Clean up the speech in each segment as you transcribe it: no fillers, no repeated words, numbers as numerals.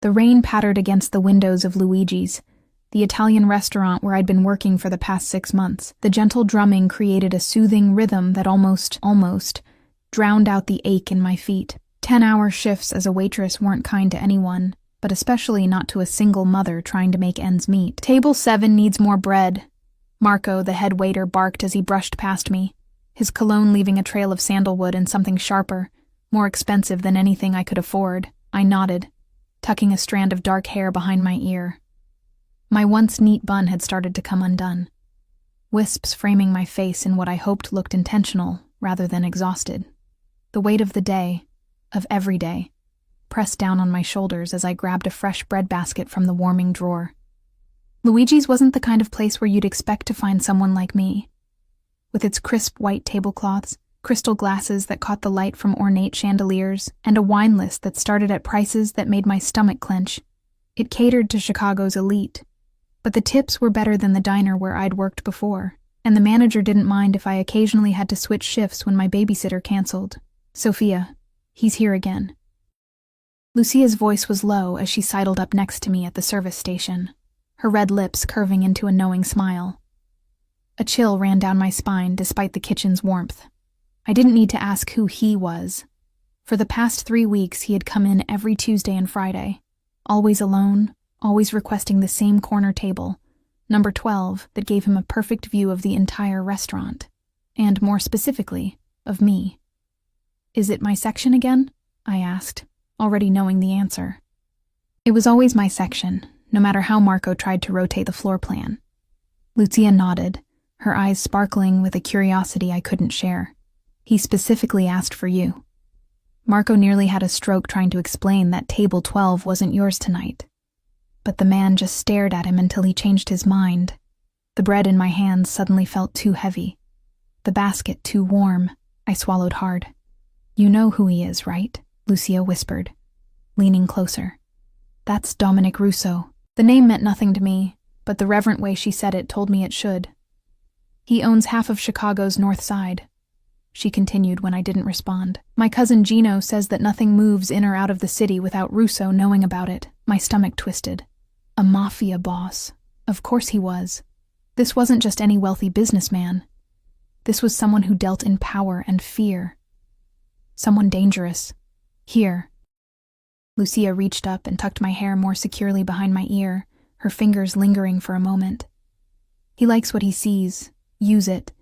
The rain pattered against the windows of Luigi's, the Italian restaurant where I'd been working for the past 6 months. The gentle drumming created a soothing rhythm that almost drowned out the ache in my feet. 10-hour shifts as a waitress weren't kind to anyone, but especially not to a single mother trying to make ends meet. "Table 7 needs more bread," Marco, the head waiter, barked as he brushed past me, his cologne leaving a trail of sandalwood and something sharper, more expensive than anything I could afford. I nodded, tucking a strand of dark hair behind my ear. My once neat bun had started to come undone, wisps framing my face in what I hoped looked intentional rather than exhausted. The weight of the day, of every day, pressed down on my shoulders as I grabbed a fresh bread basket from the warming drawer. Luigi's wasn't the kind of place where you'd expect to find someone like me. With its crisp white tablecloths, crystal glasses that caught the light from ornate chandeliers, and a wine list that started at prices that made my stomach clench, it catered to Chicago's elite. But the tips were better than the diner where I'd worked before, and the manager didn't mind if I occasionally had to switch shifts when my babysitter canceled. "Sophia, he's here again." Lucia's voice was low as she sidled up next to me at the service station, her red lips curving into a knowing smile. A chill ran down my spine despite the kitchen's warmth. I didn't need to ask who he was. For the past 3 weeks, he had come in every Tuesday and Friday, always alone, always requesting the same corner table, number 12, that gave him a perfect view of the entire restaurant, and more specifically, of me. "Is it my section again?" I asked, already knowing the answer. It was always my section, no matter how Marco tried to rotate the floor plan. Lucia nodded, her eyes sparkling with a curiosity I couldn't share. "He specifically asked for you." Marco nearly had a stroke trying to explain that table 12 wasn't yours tonight. But the man just stared at him until he changed his mind. The bread in my hands suddenly felt too heavy. The basket too warm. I swallowed hard. "You know who he is, right?" Lucia whispered, leaning closer. "That's Dominic Russo." The name meant nothing to me, but the reverent way she said it told me it should. "He owns half of Chicago's North Side," she continued when I didn't respond. "My cousin Gino says that nothing moves in or out of the city without Russo knowing about it." My stomach twisted. A Mafia boss. Of course he was. This wasn't just any wealthy businessman. This was someone who dealt in power and fear. Someone dangerous. "Here." Lucia reached up and tucked my hair more securely behind my ear, her fingers lingering for a moment. "He likes what he sees. Use it.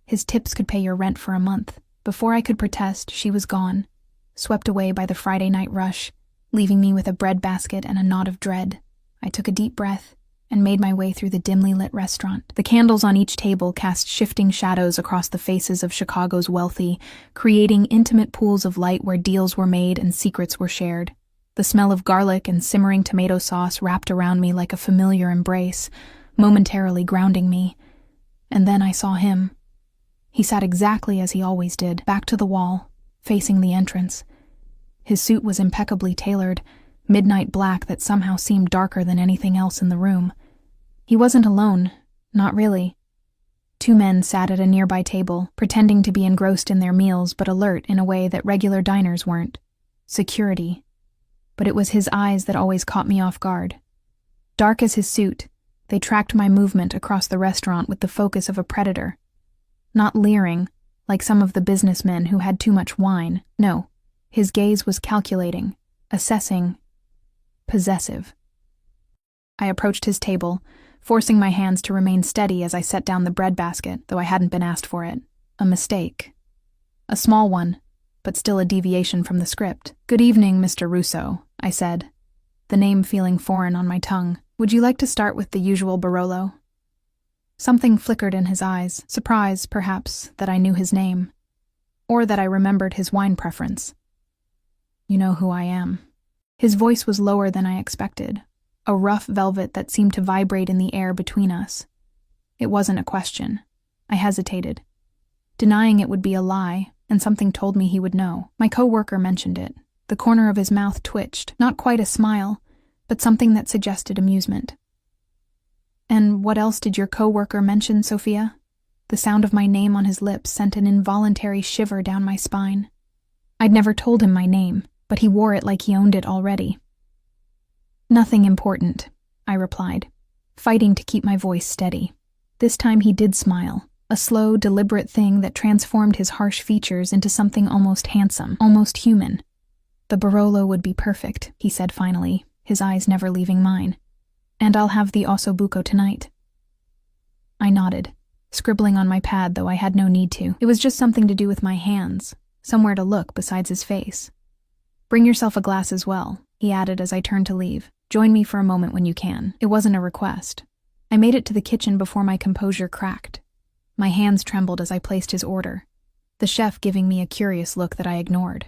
His tips could pay your rent for a month." Before I could protest, she was gone, swept away by the Friday night rush, leaving me with a bread basket and a knot of dread. I took a deep breath and made my way through the dimly lit restaurant. The candles on each table cast shifting shadows across the faces of Chicago's wealthy, creating intimate pools of light where deals were made and secrets were shared. The smell of garlic and simmering tomato sauce wrapped around me like a familiar embrace, momentarily grounding me. And then I saw him. He sat exactly as he always did, back to the wall, facing the entrance. His suit was impeccably tailored, midnight black that somehow seemed darker than anything else in the room. He wasn't alone, not really. 2 men sat at a nearby table, pretending to be engrossed in their meals but alert in a way that regular diners weren't. Security. But it was his eyes that always caught me off guard. Dark as his suit, they tracked my movement across the restaurant with the focus of a predator. Not leering, like some of the businessmen who had too much wine. No, his gaze was calculating, assessing, possessive. I approached his table, forcing my hands to remain steady as I set down the bread basket, though I hadn't been asked for it. A mistake. A small one, but still a deviation from the script. "Good evening, Mr. Russo," I said, the name feeling foreign on my tongue. "Would you like to start with the usual Barolo?" Something flickered in his eyes, surprise, perhaps, that I knew his name, or that I remembered his wine preference. "You know who I am." His voice was lower than I expected, a rough velvet that seemed to vibrate in the air between us. It wasn't a question. I hesitated. Denying it would be a lie, and something told me he would know. My coworker mentioned it. The corner of his mouth twitched, not quite a smile, but something that suggested amusement. "And what else did your coworker mention, Sophia?" The sound of my name on his lips sent an involuntary shiver down my spine. I'd never told him my name, but he wore it like he owned it already. Nothing important, I replied, fighting to keep my voice steady. This time he did smile, a slow, deliberate thing that transformed his harsh features into something almost handsome, almost human. The Barolo would be perfect, he said finally, his eyes never leaving mine. And I'll have the ossobuco tonight. I nodded, scribbling on my pad though I had no need to. It was just something to do with my hands, somewhere to look besides his face. Bring yourself a glass as well, he added as I turned to leave. Join me for a moment when you can. It wasn't a request. I made it to the kitchen before my composure cracked. My hands trembled as I placed his order, the chef giving me a curious look that I ignored.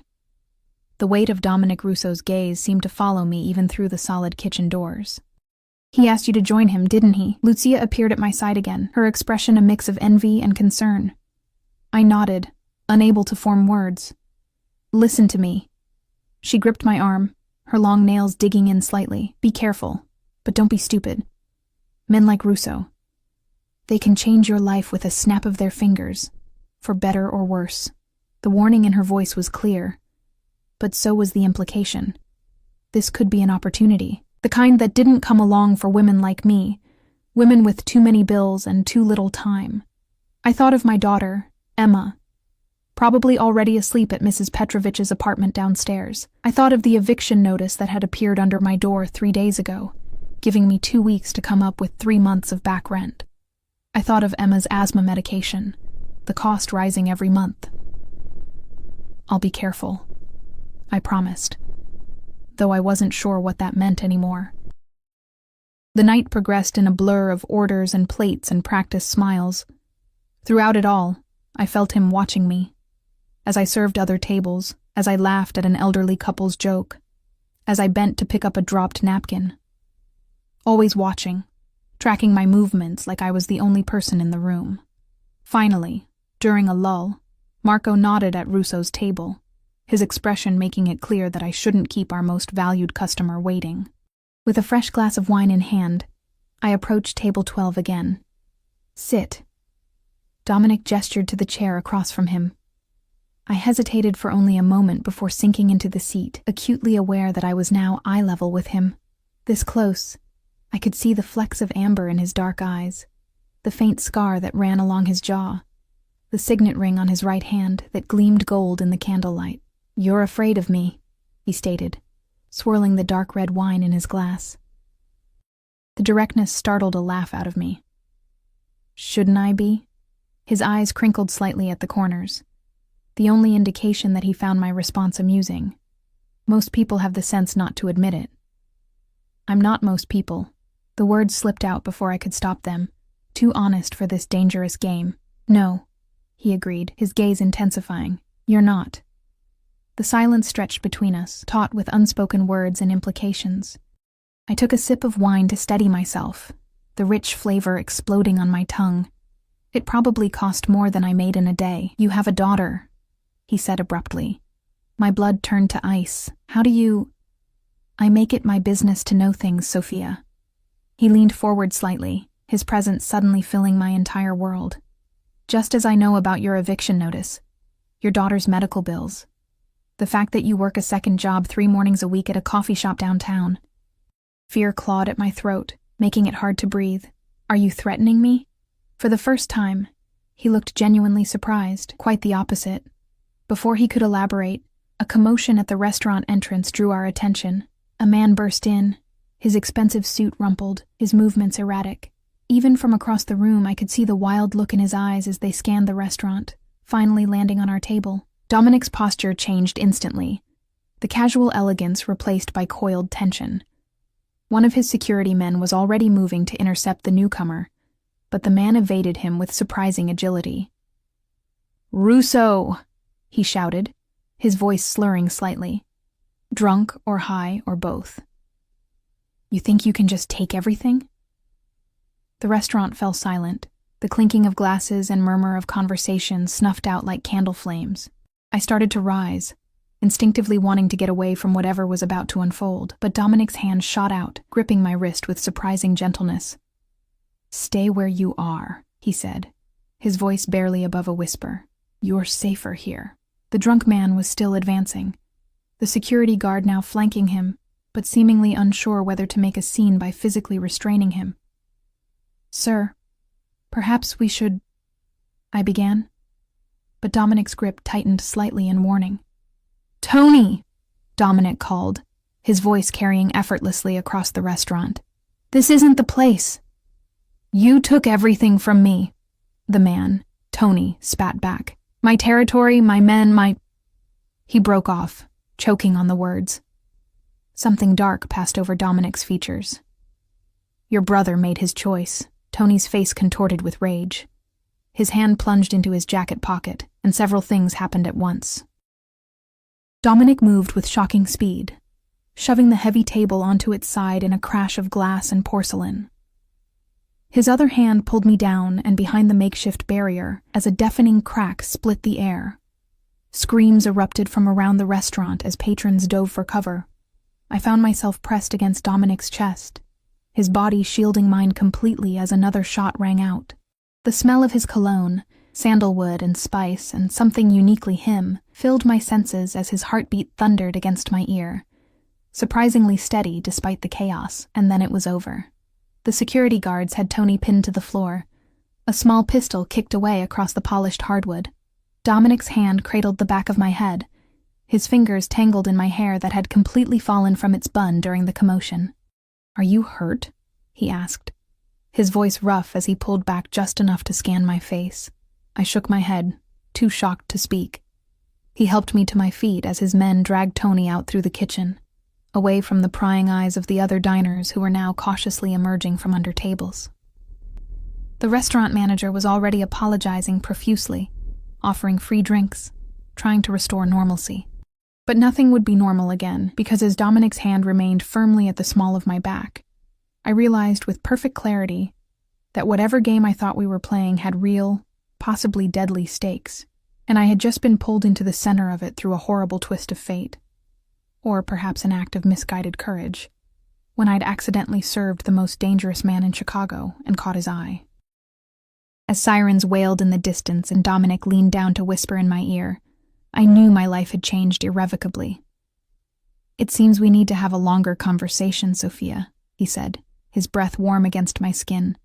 The weight of Dominic Russo's gaze seemed to follow me even through the solid kitchen doors. He asked you to join him, didn't he? Lucia appeared at my side again, her expression a mix of envy and concern. I nodded, unable to form words. Listen to me. She gripped my arm, her long nails digging in slightly. Be careful, but don't be stupid. Men like Russo, they can change your life with a snap of their fingers, for better or worse. The warning in her voice was clear, but so was the implication. This could be an opportunity. The kind that didn't come along for women like me, women with too many bills and too little time. I thought of my daughter, Emma, probably already asleep at Mrs. Petrovich's apartment downstairs. I thought of the eviction notice that had appeared under my door 3 days ago, giving me 2 weeks to come up with 3 months of back rent. I thought of Emma's asthma medication, the cost rising every month. I'll be careful, I promised, though I wasn't sure what that meant anymore. The night progressed in a blur of orders and plates and practiced smiles. Throughout it all, I felt him watching me. As I served other tables, as I laughed at an elderly couple's joke, as I bent to pick up a dropped napkin. Always watching, tracking my movements like I was the only person in the room. Finally, during a lull, Marco nodded at Russo's table, his expression making it clear that I shouldn't keep our most valued customer waiting. With a fresh glass of wine in hand, I approached table 12 again. Sit. Dominic gestured to the chair across from him. I hesitated for only a moment before sinking into the seat, acutely aware that I was now eye level with him. This close, I could see the flecks of amber in his dark eyes, the faint scar that ran along his jaw, the signet ring on his right hand that gleamed gold in the candlelight. You're afraid of me, he stated, swirling the dark red wine in his glass. The directness startled a laugh out of me. Shouldn't I be? His eyes crinkled slightly at the corners, the only indication that he found my response amusing. Most people have the sense not to admit it. I'm not most people. The words slipped out before I could stop them, too honest for this dangerous game. No, he agreed, his gaze intensifying. You're not. The silence stretched between us, taut with unspoken words and implications. I took a sip of wine to steady myself, the rich flavor exploding on my tongue. It probably cost more than I made in a day. You have a daughter, he said abruptly. My blood turned to ice. How do you... I make it my business to know things, Sophia. He leaned forward slightly, his presence suddenly filling my entire world. Just as I know about your eviction notice, your daughter's medical bills, the fact that you work a second job 3 mornings a week at a coffee shop downtown. Fear clawed at my throat, making it hard to breathe. Are you threatening me? For the first time, he looked genuinely surprised, quite the opposite. Before he could elaborate, a commotion at the restaurant entrance drew our attention. A man burst in, his expensive suit rumpled, his movements erratic. Even from across the room, I could see the wild look in his eyes as they scanned the restaurant, finally landing on our table. Dominic's posture changed instantly, the casual elegance replaced by coiled tension. One of his security men was already moving to intercept the newcomer, but the man evaded him with surprising agility. "Russo!" he shouted, his voice slurring slightly. Drunk or high or both. You think you can just take everything? The restaurant fell silent, the clinking of glasses and murmur of conversation snuffed out like candle flames. I started to rise, instinctively wanting to get away from whatever was about to unfold, but Dominic's hand shot out, gripping my wrist with surprising gentleness. Stay where you are, he said, his voice barely above a whisper. You're safer here. The drunk man was still advancing, the security guard now flanking him, but seemingly unsure whether to make a scene by physically restraining him. "Sir, perhaps we should—" I began, but Dominic's grip tightened slightly in warning. "Tony!" Dominic called, his voice carrying effortlessly across the restaurant. "This isn't the place." "You took everything from me," the man, Tony, spat back. "My territory, my men, my—" He broke off, choking on the words. Something dark passed over Dominic's features. "Your brother made his choice." Tony's face contorted with rage. His hand plunged into his jacket pocket, and several things happened at once. Dominic moved with shocking speed, shoving the heavy table onto its side in a crash of glass and porcelain. His other hand pulled me down and behind the makeshift barrier as a deafening crack split the air. Screams erupted from around the restaurant as patrons dove for cover. I found myself pressed against Dominic's chest, his body shielding mine completely as another shot rang out. The smell of his cologne, sandalwood and spice, and something uniquely him, filled my senses as his heartbeat thundered against my ear. Surprisingly steady despite the chaos, and then it was over. The security guards had Tony pinned to the floor. A small pistol kicked away across the polished hardwood. Dominic's hand cradled the back of my head, his fingers tangled in my hair that had completely fallen from its bun during the commotion. "Are you hurt?" he asked, his voice rough as he pulled back just enough to scan my face. I shook my head, too shocked to speak. He helped me to my feet as his men dragged Tony out through the kitchen, away from the prying eyes of the other diners who were now cautiously emerging from under tables. The restaurant manager was already apologizing profusely, offering free drinks, trying to restore normalcy. But nothing would be normal again, because as Dominic's hand remained firmly at the small of my back, I realized with perfect clarity that whatever game I thought we were playing had real, possibly deadly stakes, and I had just been pulled into the center of it through a horrible twist of fate, or perhaps an act of misguided courage, when I'd accidentally served the most dangerous man in Chicago and caught his eye. As sirens wailed in the distance and Dominic leaned down to whisper in my ear, I knew my life had changed irrevocably. "It seems we need to have a longer conversation, Sophia," he said, his breath warm against my skin.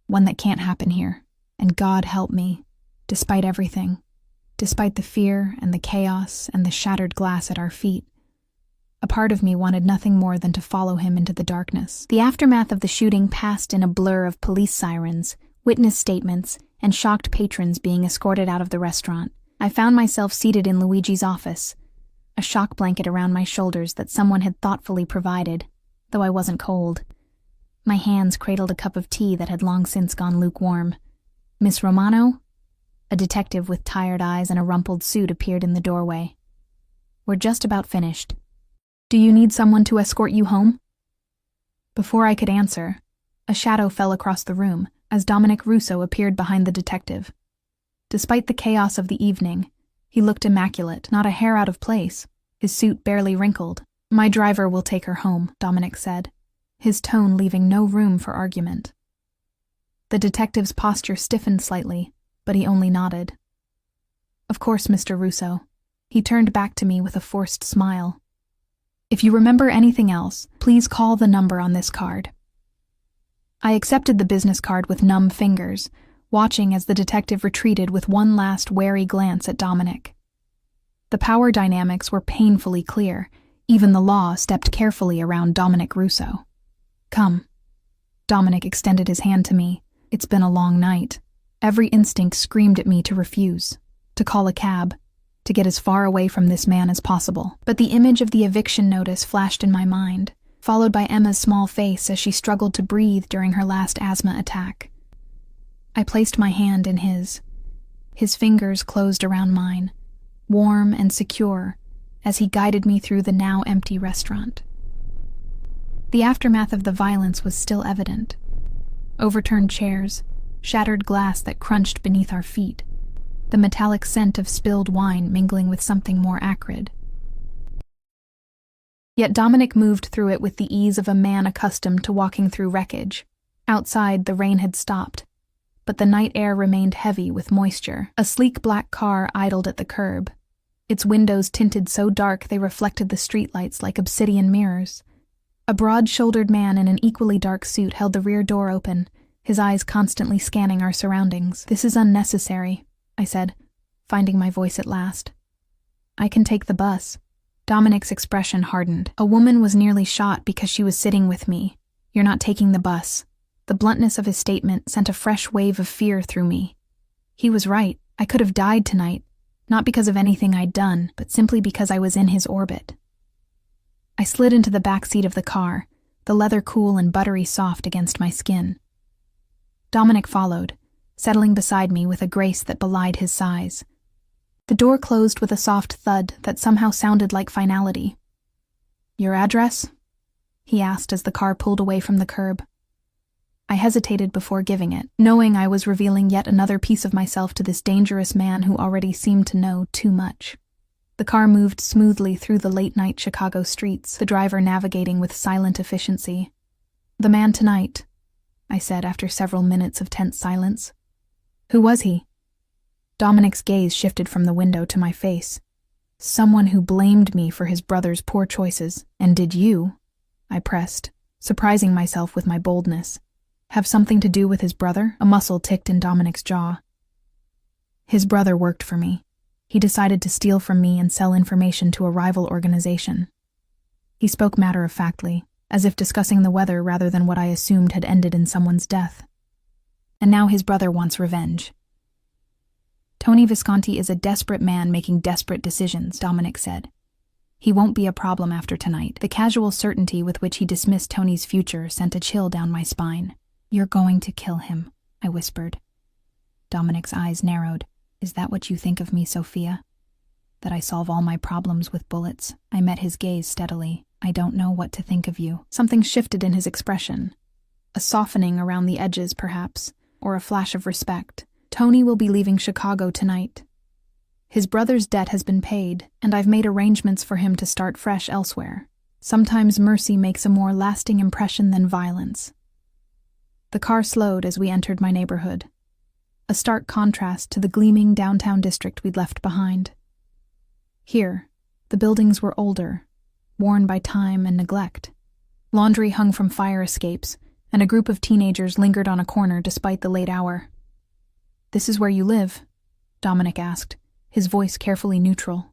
"One that can't happen here. And God help me, despite everything, despite the fear and the chaos and the shattered glass at our feet. A part of me wanted nothing more than to follow him into the darkness." The aftermath of the shooting passed in a blur of police sirens, witness statements, and shocked patrons being escorted out of the restaurant. I found myself seated in Luigi's office, a shock blanket around my shoulders that someone had thoughtfully provided, though I wasn't cold. My hands cradled a cup of tea that had long since gone lukewarm. "Miss Romano?" A detective with tired eyes and a rumpled suit appeared in the doorway. "We're just about finished. Do you need someone to escort you home?" Before I could answer, a shadow fell across the room as Dominic Russo appeared behind the detective. Despite the chaos of the evening, he looked immaculate, not a hair out of place, his suit barely wrinkled. "My driver will take her home," Dominic said, his tone leaving no room for argument. The detective's posture stiffened slightly, but he only nodded. "Of course, Mr. Russo." He turned back to me with a forced smile. "If you remember anything else, please call the number on this card." I accepted the business card with numb fingers, watching as the detective retreated with one last wary glance at Dominic. The power dynamics were painfully clear. Even the law stepped carefully around Dominic Russo. "Come." Dominic extended his hand to me. It's been a long night. Every instinct screamed at me to refuse, to call a cab, to get as far away from this man as possible. But the image of the eviction notice flashed in my mind, followed by Emma's small face as she struggled to breathe during her last asthma attack. I placed my hand in his. His fingers closed around mine, warm and secure, as he guided me through the now empty restaurant. The aftermath of the violence was still evident. Overturned chairs, shattered glass that crunched beneath our feet, the metallic scent of spilled wine mingling with something more acrid. Yet Dominic moved through it with the ease of a man accustomed to walking through wreckage. Outside, the rain had stopped, but the night air remained heavy with moisture. A sleek black car idled at the curb, its windows tinted so dark they reflected the streetlights like obsidian mirrors. A broad-shouldered man in an equally dark suit held the rear door open, his eyes constantly scanning our surroundings. "This is unnecessary," I said, finding my voice at last. "I can take the bus." Dominic's expression hardened. "A woman was nearly shot because she was sitting with me. You're not taking the bus." The bluntness of his statement sent a fresh wave of fear through me. He was right. I could have died tonight, not because of anything I'd done, but simply because I was in his orbit. I slid into the back seat of the car, the leather cool and buttery soft against my skin. Dominic followed, settling beside me with a grace that belied his size. The door closed with a soft thud that somehow sounded like finality. "Your address?" he asked as the car pulled away from the curb. I hesitated before giving it, knowing I was revealing yet another piece of myself to this dangerous man who already seemed to know too much. The car moved smoothly through the late-night Chicago streets, the driver navigating with silent efficiency. "The man tonight," I said after several minutes of tense silence. "Who was he?" Dominic's gaze shifted from the window to my face. "Someone who blamed me for his brother's poor choices. And did you," I pressed, surprising myself with my boldness, "have something to do with his brother?" A muscle ticked in Dominic's jaw. "His brother worked for me. He decided to steal from me and sell information to a rival organization." He spoke matter-of-factly, as if discussing the weather rather than what I assumed had ended in someone's death. "And now his brother wants revenge." "Tony Visconti is a desperate man making desperate decisions," Dominic said. "He won't be a problem after tonight." The casual certainty with which he dismissed Tony's future sent a chill down my spine. "You're going to kill him," I whispered. Dominic's eyes narrowed. "Is that what you think of me, Sophia? That I solve all my problems with bullets?" I met his gaze steadily. "I don't know what to think of you." Something shifted in his expression. A softening around the edges, perhaps, or a flash of respect. "Tony will be leaving Chicago tonight. His brother's debt has been paid, and I've made arrangements for him to start fresh elsewhere. Sometimes mercy makes a more lasting impression than violence." The car slowed as we entered my neighborhood, a stark contrast to the gleaming downtown district we'd left behind. Here, the buildings were older, worn by time and neglect. Laundry hung from fire escapes, and a group of teenagers lingered on a corner despite the late hour. "This is where you live?" Dominic asked, his voice carefully neutral.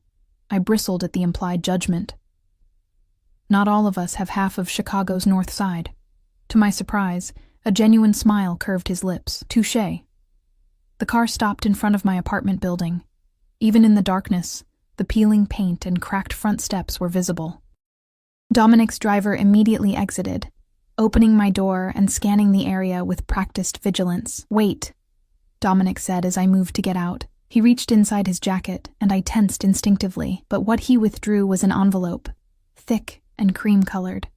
I bristled at the implied judgment. "Not all of us have half of Chicago's North Side." To my surprise, a genuine smile curved his lips. "Touché." The car stopped in front of my apartment building. Even in the darkness, the peeling paint and cracked front steps were visible. Dominic's driver immediately exited, opening my door and scanning the area with practiced vigilance. "Wait," Dominic said as I moved to get out. He reached inside his jacket, and I tensed instinctively, but what he withdrew was an envelope, thick and cream-colored.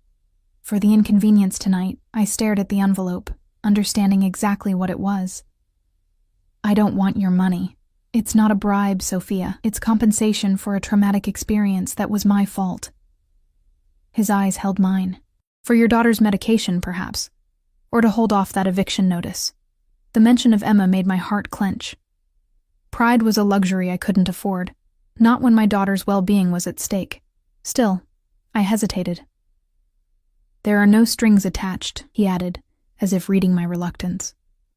For the inconvenience tonight, I stared at the envelope, understanding exactly what it was. "I don't want your money. It's not a bribe, Sophia. It's compensation for a traumatic experience that was my fault." His eyes held mine. "For your daughter's medication, perhaps. Or to hold off that eviction notice." The mention of Emma made my heart clench. Pride was a luxury I couldn't afford, not when my daughter's well-being was at stake. Still, I hesitated. "There are no strings attached," he added, as if reading my reluctance.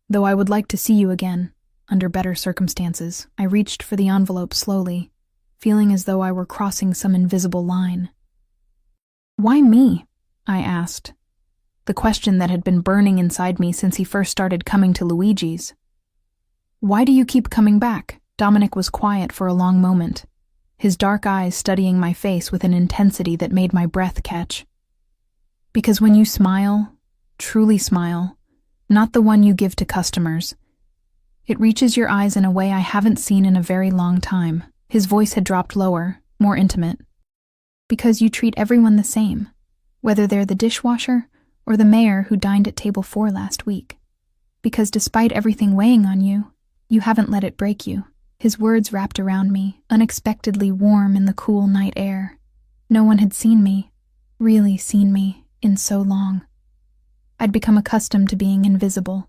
"Though I would like to see you again, under better circumstances." I reached for the envelope slowly, feeling as though I were crossing some invisible line. "Why me?" I asked, the question that had been burning inside me since he first started coming to Luigi's. "Why do you keep coming back?" Dominic was quiet for a long moment, his dark eyes studying my face with an intensity that made my breath catch. "Because when you smile, truly smile, not the one you give to customers, it reaches your eyes in a way I haven't seen in a very long time." His voice had dropped lower, more intimate. "Because you treat everyone the same, whether they're the dishwasher or the mayor who dined at table 4 last week. Because despite everything weighing on you, you haven't let it break you." His words wrapped around me, unexpectedly warm in the cool night air. No one had seen me, really seen me, in so long. I'd become accustomed to being invisible,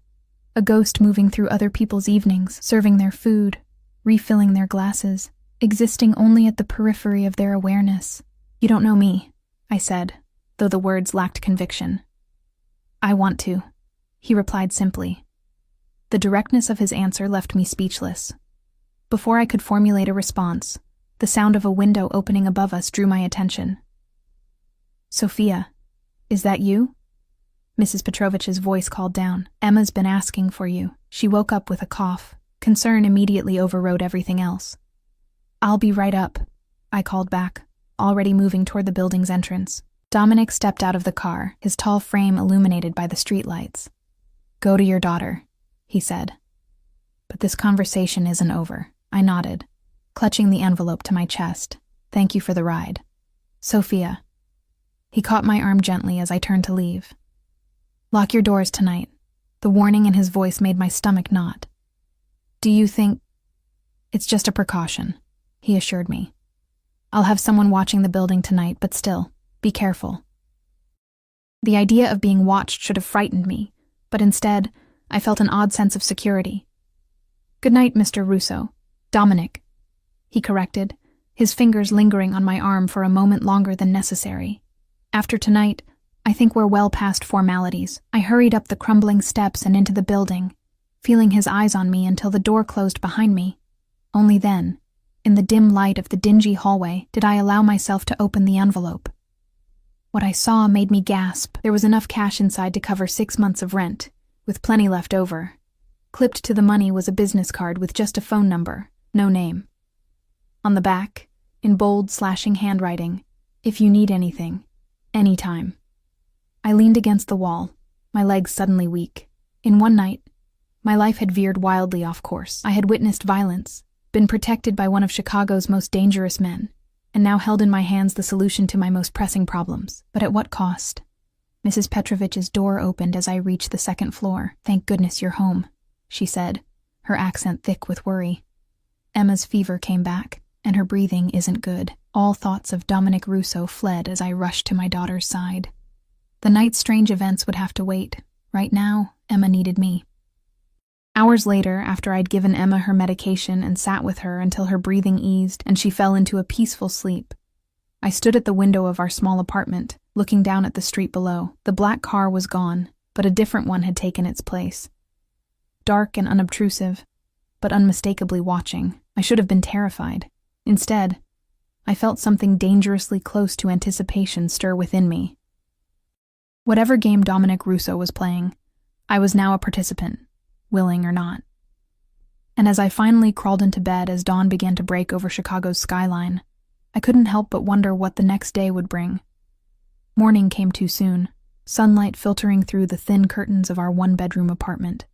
a ghost moving through other people's evenings, serving their food, refilling their glasses, existing only at the periphery of their awareness. "You don't know me," I said, though the words lacked conviction. "I want to," he replied simply. The directness of his answer left me speechless. Before I could formulate a response, the sound of a window opening above us drew my attention. "Sophia, is that you?" Mrs. Petrovich's voice called down. "Emma's been asking for you." She woke up with a cough. Concern immediately overrode everything else. "I'll be right up," I called back, already moving toward the building's entrance. Dominic stepped out of the car, his tall frame illuminated by the streetlights. "Go to your daughter," he said. "But this conversation isn't over." I nodded, clutching the envelope to my chest. "Thank you for the ride. Sophia." He caught my arm gently as I turned to leave. "Lock your doors tonight." The warning in his voice made my stomach knot. "Do you think—" "It's just a precaution," he assured me. "I'll have someone watching the building tonight, but still, be careful." The idea of being watched should have frightened me, but instead, I felt an odd sense of security. "Good night, Mr. Russo. Dominic," he corrected, his fingers lingering on my arm for a moment longer than necessary. "After tonight, I think we're well past formalities." I hurried up the crumbling steps and into the building, feeling his eyes on me until the door closed behind me. Only then, in the dim light of the dingy hallway, did I allow myself to open the envelope. What I saw made me gasp. There was enough cash inside to cover 6 months of rent, with plenty left over. Clipped to the money was a business card with just a phone number, no name. On the back, in bold, slashing handwriting, "If you need anything, anytime." I leaned against the wall, my legs suddenly weak. In one night, my life had veered wildly off course. I had witnessed violence, been protected by one of Chicago's most dangerous men, and now held in my hands the solution to my most pressing problems. But at what cost? Mrs. Petrovich's door opened as I reached the second floor. "Thank goodness you're home," she said, her accent thick with worry. "Emma's fever came back, and her breathing isn't good." All thoughts of Dominic Russo fled as I rushed to my daughter's side. The night's strange events would have to wait. Right now, Emma needed me. Hours later, after I'd given Emma her medication and sat with her until her breathing eased and she fell into a peaceful sleep, I stood at the window of our small apartment, looking down at the street below. The black car was gone, but a different one had taken its place. Dark and unobtrusive, but unmistakably watching. I should have been terrified. Instead, I felt something dangerously close to anticipation stir within me. Whatever game Dominic Russo was playing, I was now a participant, willing or not. And as I finally crawled into bed as dawn began to break over Chicago's skyline, I couldn't help but wonder what the next day would bring. Morning came too soon, sunlight filtering through the thin curtains of our one-bedroom apartment.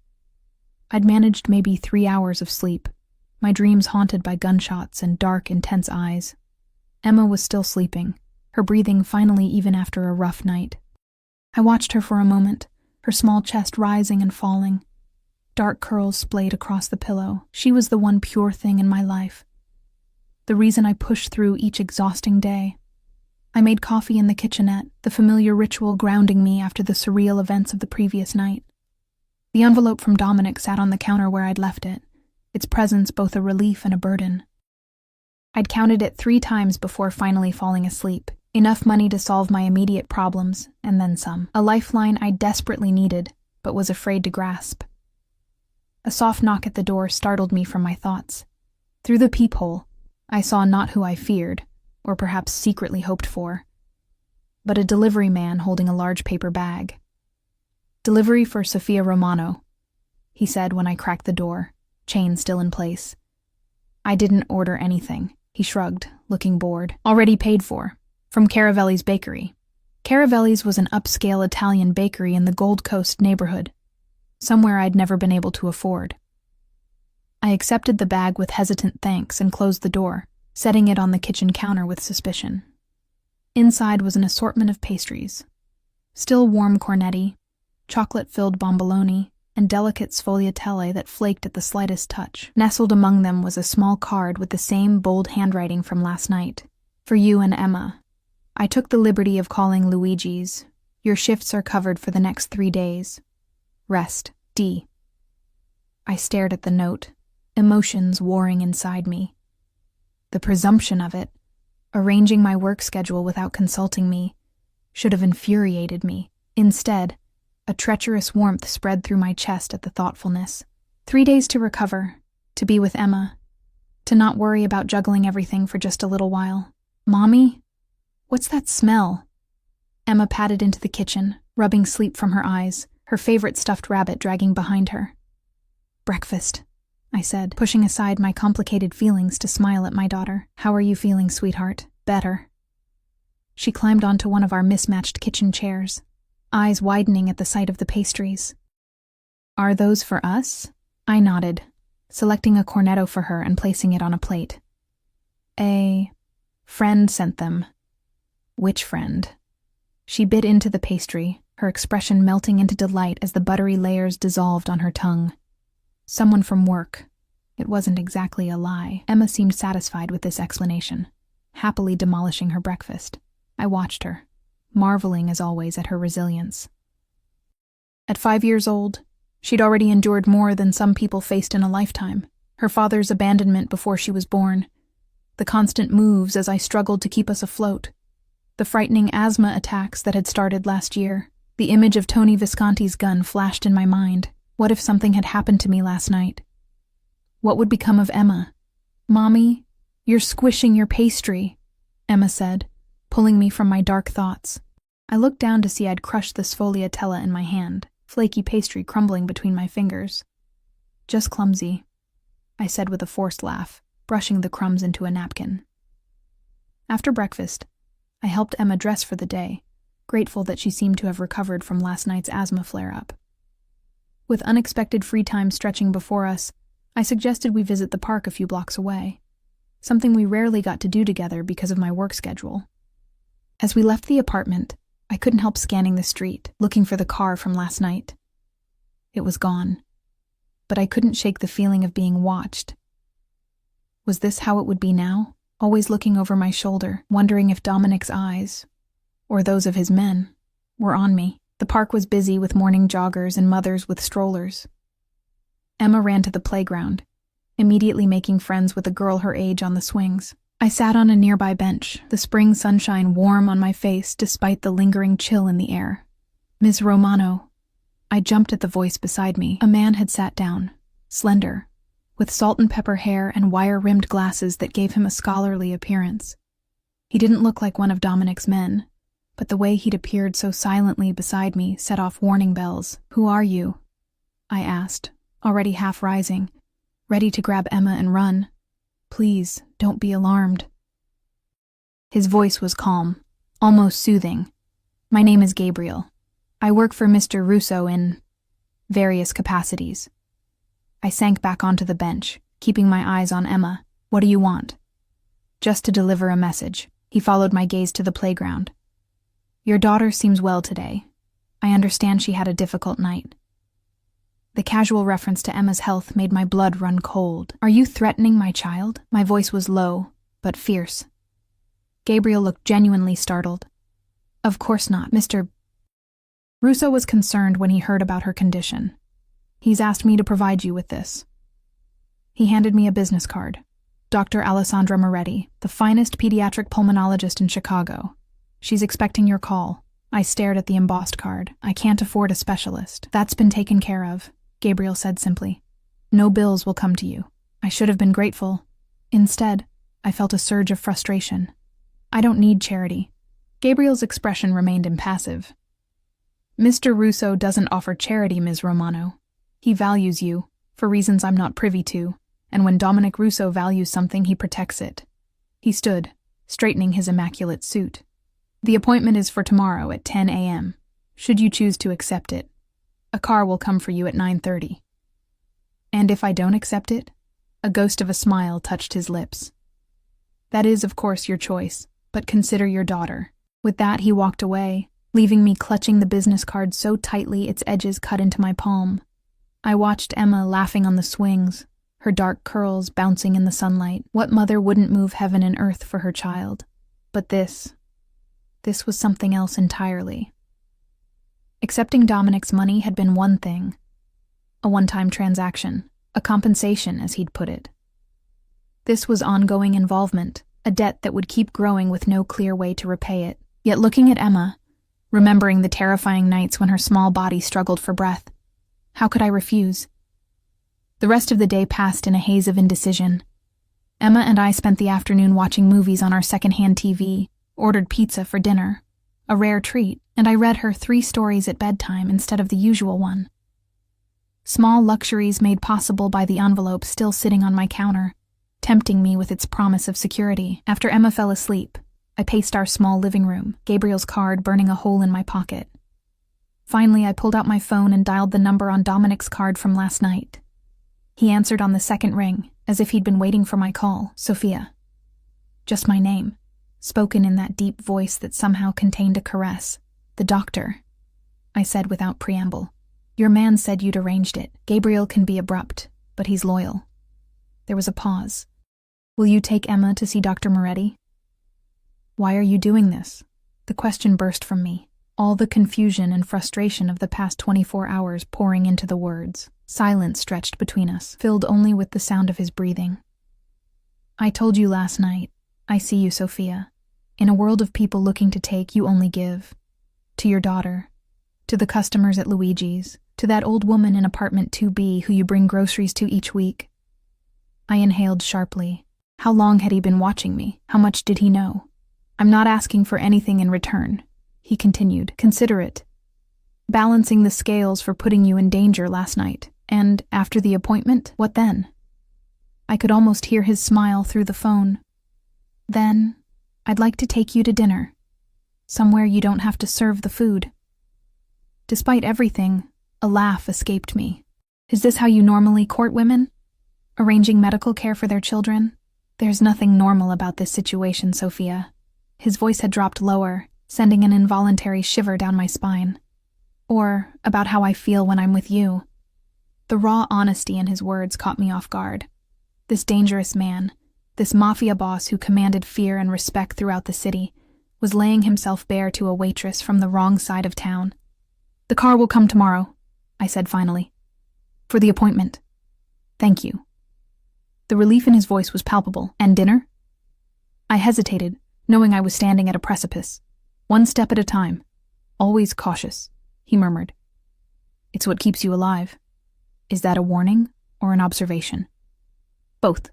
I'd managed maybe 3 hours of sleep, my dreams haunted by gunshots and dark, intense eyes. Emma was still sleeping, her breathing finally even after a rough night. I watched her for a moment, her small chest rising and falling. Dark curls splayed across the pillow. She was the one pure thing in my life. The reason I pushed through each exhausting day. I made coffee in the kitchenette, the familiar ritual grounding me after the surreal events of the previous night. The envelope from Dominic sat on the counter where I'd left it, its presence both a relief and a burden. I'd counted it 3 times before finally falling asleep. Enough money to solve my immediate problems, and then some. A lifeline I desperately needed, but was afraid to grasp. A soft knock at the door startled me from my thoughts. Through the peephole, I saw not who I feared, or perhaps secretly hoped for, but a delivery man holding a large paper bag. "Delivery for Sophia Romano," he said when I cracked the door, chain still in place. "I didn't order anything," he shrugged, looking bored. "Already paid for. From Caravelli's Bakery." Caravelli's was an upscale Italian bakery in the Gold Coast neighborhood, somewhere I'd never been able to afford. I accepted the bag with hesitant thanks and closed the door, setting it on the kitchen counter with suspicion. Inside was an assortment of pastries. Still warm cornetti, chocolate-filled bomboloni, and delicate sfogliatelle that flaked at the slightest touch. Nestled among them was a small card with the same bold handwriting from last night. "For you and Emma. I took the liberty of calling Luigi's. Your shifts are covered for the next 3 days. Rest, D." I stared at the note, emotions warring inside me. The presumption of it, arranging my work schedule without consulting me, should have infuriated me. Instead, a treacherous warmth spread through my chest at the thoughtfulness. 3 days to recover, to be with Emma, to not worry about juggling everything for just a little while. Mommy? What's that smell? Emma padded into the kitchen, rubbing sleep from her eyes, her favorite stuffed rabbit dragging behind her. Breakfast, I said, pushing aside my complicated feelings to smile at my daughter. How are you feeling, sweetheart? Better. She climbed onto one of our mismatched kitchen chairs, eyes widening at the sight of the pastries. Are those for us? I nodded, selecting a cornetto for her and placing it on a plate. A friend sent them. Which friend? She bit into the pastry, her expression melting into delight as the buttery layers dissolved on her tongue. Someone from work. It wasn't exactly a lie. Emma seemed satisfied with this explanation, happily demolishing her breakfast. I watched her, marveling as always at her resilience. At 5 years old, she'd already endured more than some people faced in a lifetime. Her father's abandonment before she was born, the constant moves as I struggled to keep us afloat, the frightening asthma attacks that had started last year. The image of Tony Visconti's gun flashed in my mind. What if something had happened to me last night? What would become of Emma? Mommy, you're squishing your pastry, Emma said, pulling me from my dark thoughts. I looked down to see I'd crushed the sfogliatella in my hand, flaky pastry crumbling between my fingers. Just clumsy, I said with a forced laugh, brushing the crumbs into a napkin. After breakfast, I helped Emma dress for the day, grateful that she seemed to have recovered from last night's asthma flare-up. With unexpected free time stretching before us, I suggested we visit the park a few blocks away, something we rarely got to do together because of my work schedule. As we left the apartment, I couldn't help scanning the street, looking for the car from last night. It was gone, but I couldn't shake the feeling of being watched. Was this how it would be now? Always looking over my shoulder, wondering if Dominic's eyes, or those of his men, were on me. The park was busy with morning joggers and mothers with strollers. Emma ran to the playground, immediately making friends with a girl her age on the swings. I sat on a nearby bench, the spring sunshine warm on my face despite the lingering chill in the air. Ms. Romano. I jumped at the voice beside me. A man had sat down, slender, with salt and pepper hair and wire-rimmed glasses that gave him a scholarly appearance. He didn't look like one of Dominic's men, but the way he'd appeared so silently beside me set off warning bells. Who are you? I asked, already half rising, ready to grab Emma and run. Please, don't be alarmed. His voice was calm, almost soothing. My name is Gabriel. I work for Mr. Russo in various capacities. I sank back onto the bench, keeping my eyes on Emma. What do you want? Just to deliver a message. He followed my gaze to the playground. Your daughter seems well today. I understand she had a difficult night. The casual reference to Emma's health made my blood run cold. Are you threatening my child? My voice was low, but fierce. Gabriel looked genuinely startled. Of course not, Mr. Russo was concerned when he heard about her condition. He's asked me to provide you with this. He handed me a business card. Dr. Alessandra Moretti, the finest pediatric pulmonologist in Chicago. She's expecting your call. I stared at the embossed card. I can't afford a specialist. That's been taken care of, Gabriel said simply. No bills will come to you. I should have been grateful. Instead, I felt a surge of frustration. I don't need charity. Gabriel's expression remained impassive. Mr. Russo doesn't offer charity, Ms. Romano. He values you, for reasons I'm not privy to, and when Dominic Russo values something, he protects it. He stood, straightening his immaculate suit. The appointment is for tomorrow at 10 a.m., should you choose to accept it. A car will come for you at 9:30. And if I don't accept it? A ghost of a smile touched his lips. That is, of course, your choice, but consider your daughter. With that, he walked away, leaving me clutching the business card so tightly its edges cut into my palm. I watched Emma laughing on the swings, her dark curls bouncing in the sunlight. What mother wouldn't move heaven and earth for her child? But this was something else entirely. Accepting Dominic's money had been one thing, a one-time transaction, a compensation, as he'd put it. This was ongoing involvement, a debt that would keep growing with no clear way to repay it. Yet looking at Emma, remembering the terrifying nights when her small body struggled for breath. How could I refuse? The rest of the day passed in a haze of indecision. Emma and I spent the afternoon watching movies on our secondhand TV, ordered pizza for dinner, a rare treat, and I read her 3 stories at bedtime instead of the usual one. Small luxuries made possible by the envelope still sitting on my counter, tempting me with its promise of security. After Emma fell asleep, I paced our small living room, Gabriel's card burning a hole in my pocket. Finally, I pulled out my phone and dialed the number on Dominic's card from last night. He answered on the second ring, as if he'd been waiting for my call. Sophia. Just my name, spoken in that deep voice that somehow contained a caress. The doctor, I said without preamble. Your man said you'd arranged it. Gabriel can be abrupt, but he's loyal. There was a pause. Will you take Emma to see Dr. Moretti? Why are you doing this? The question burst from me, all the confusion and frustration of the past 24 hours pouring into the words. Silence stretched between us, filled only with the sound of his breathing. I told you last night. I see you, Sophia. In a world of people looking to take, you only give. To your daughter, to the customers at Luigi's, to that old woman in apartment 2B who you bring groceries to each week. I inhaled sharply. How long had he been watching me? How much did he know? I'm not asking for anything in return, he continued, considerate. Balancing the scales for putting you in danger last night. And after the appointment, what then? I could almost hear his smile through the phone. Then, I'd like to take you to dinner. Somewhere you don't have to serve the food. Despite everything, a laugh escaped me. Is this how you normally court women? Arranging medical care for their children? There's nothing normal about this situation, Sophia. His voice had dropped lower, sending an involuntary shiver down my spine. Or about how I feel when I'm with you. The raw honesty in his words caught me off guard. This dangerous man, this mafia boss who commanded fear and respect throughout the city, was laying himself bare to a waitress from the wrong side of town. The car will come tomorrow, I said finally. For the appointment. Thank you. The relief in his voice was palpable. And dinner? I hesitated, knowing I was standing at a precipice. One step at a time. Always cautious, he murmured. It's what keeps you alive. Is that a warning or an observation? Both.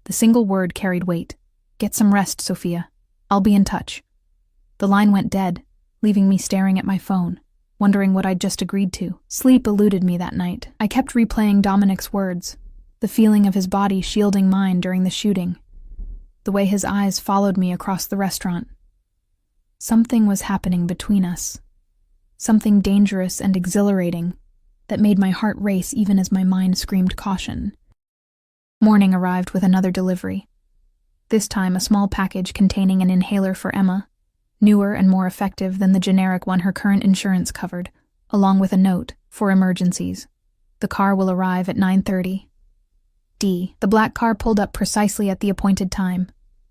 The single word carried weight. Get some rest, Sophia. I'll be in touch. The line went dead, leaving me staring at my phone, wondering what I'd just agreed to. Sleep eluded me that night. I kept replaying Dominic's words, the feeling of his body shielding mine during the shooting, the way his eyes followed me across the restaurant. Something was happening between us. Something dangerous and exhilarating that made my heart race even as my mind screamed caution. Morning arrived with another delivery. This time a small package containing an inhaler for Emma, newer and more effective than the generic one her current insurance covered, along with a note, for emergencies. The car will arrive at 9:30. D. The black car pulled up precisely at the appointed time.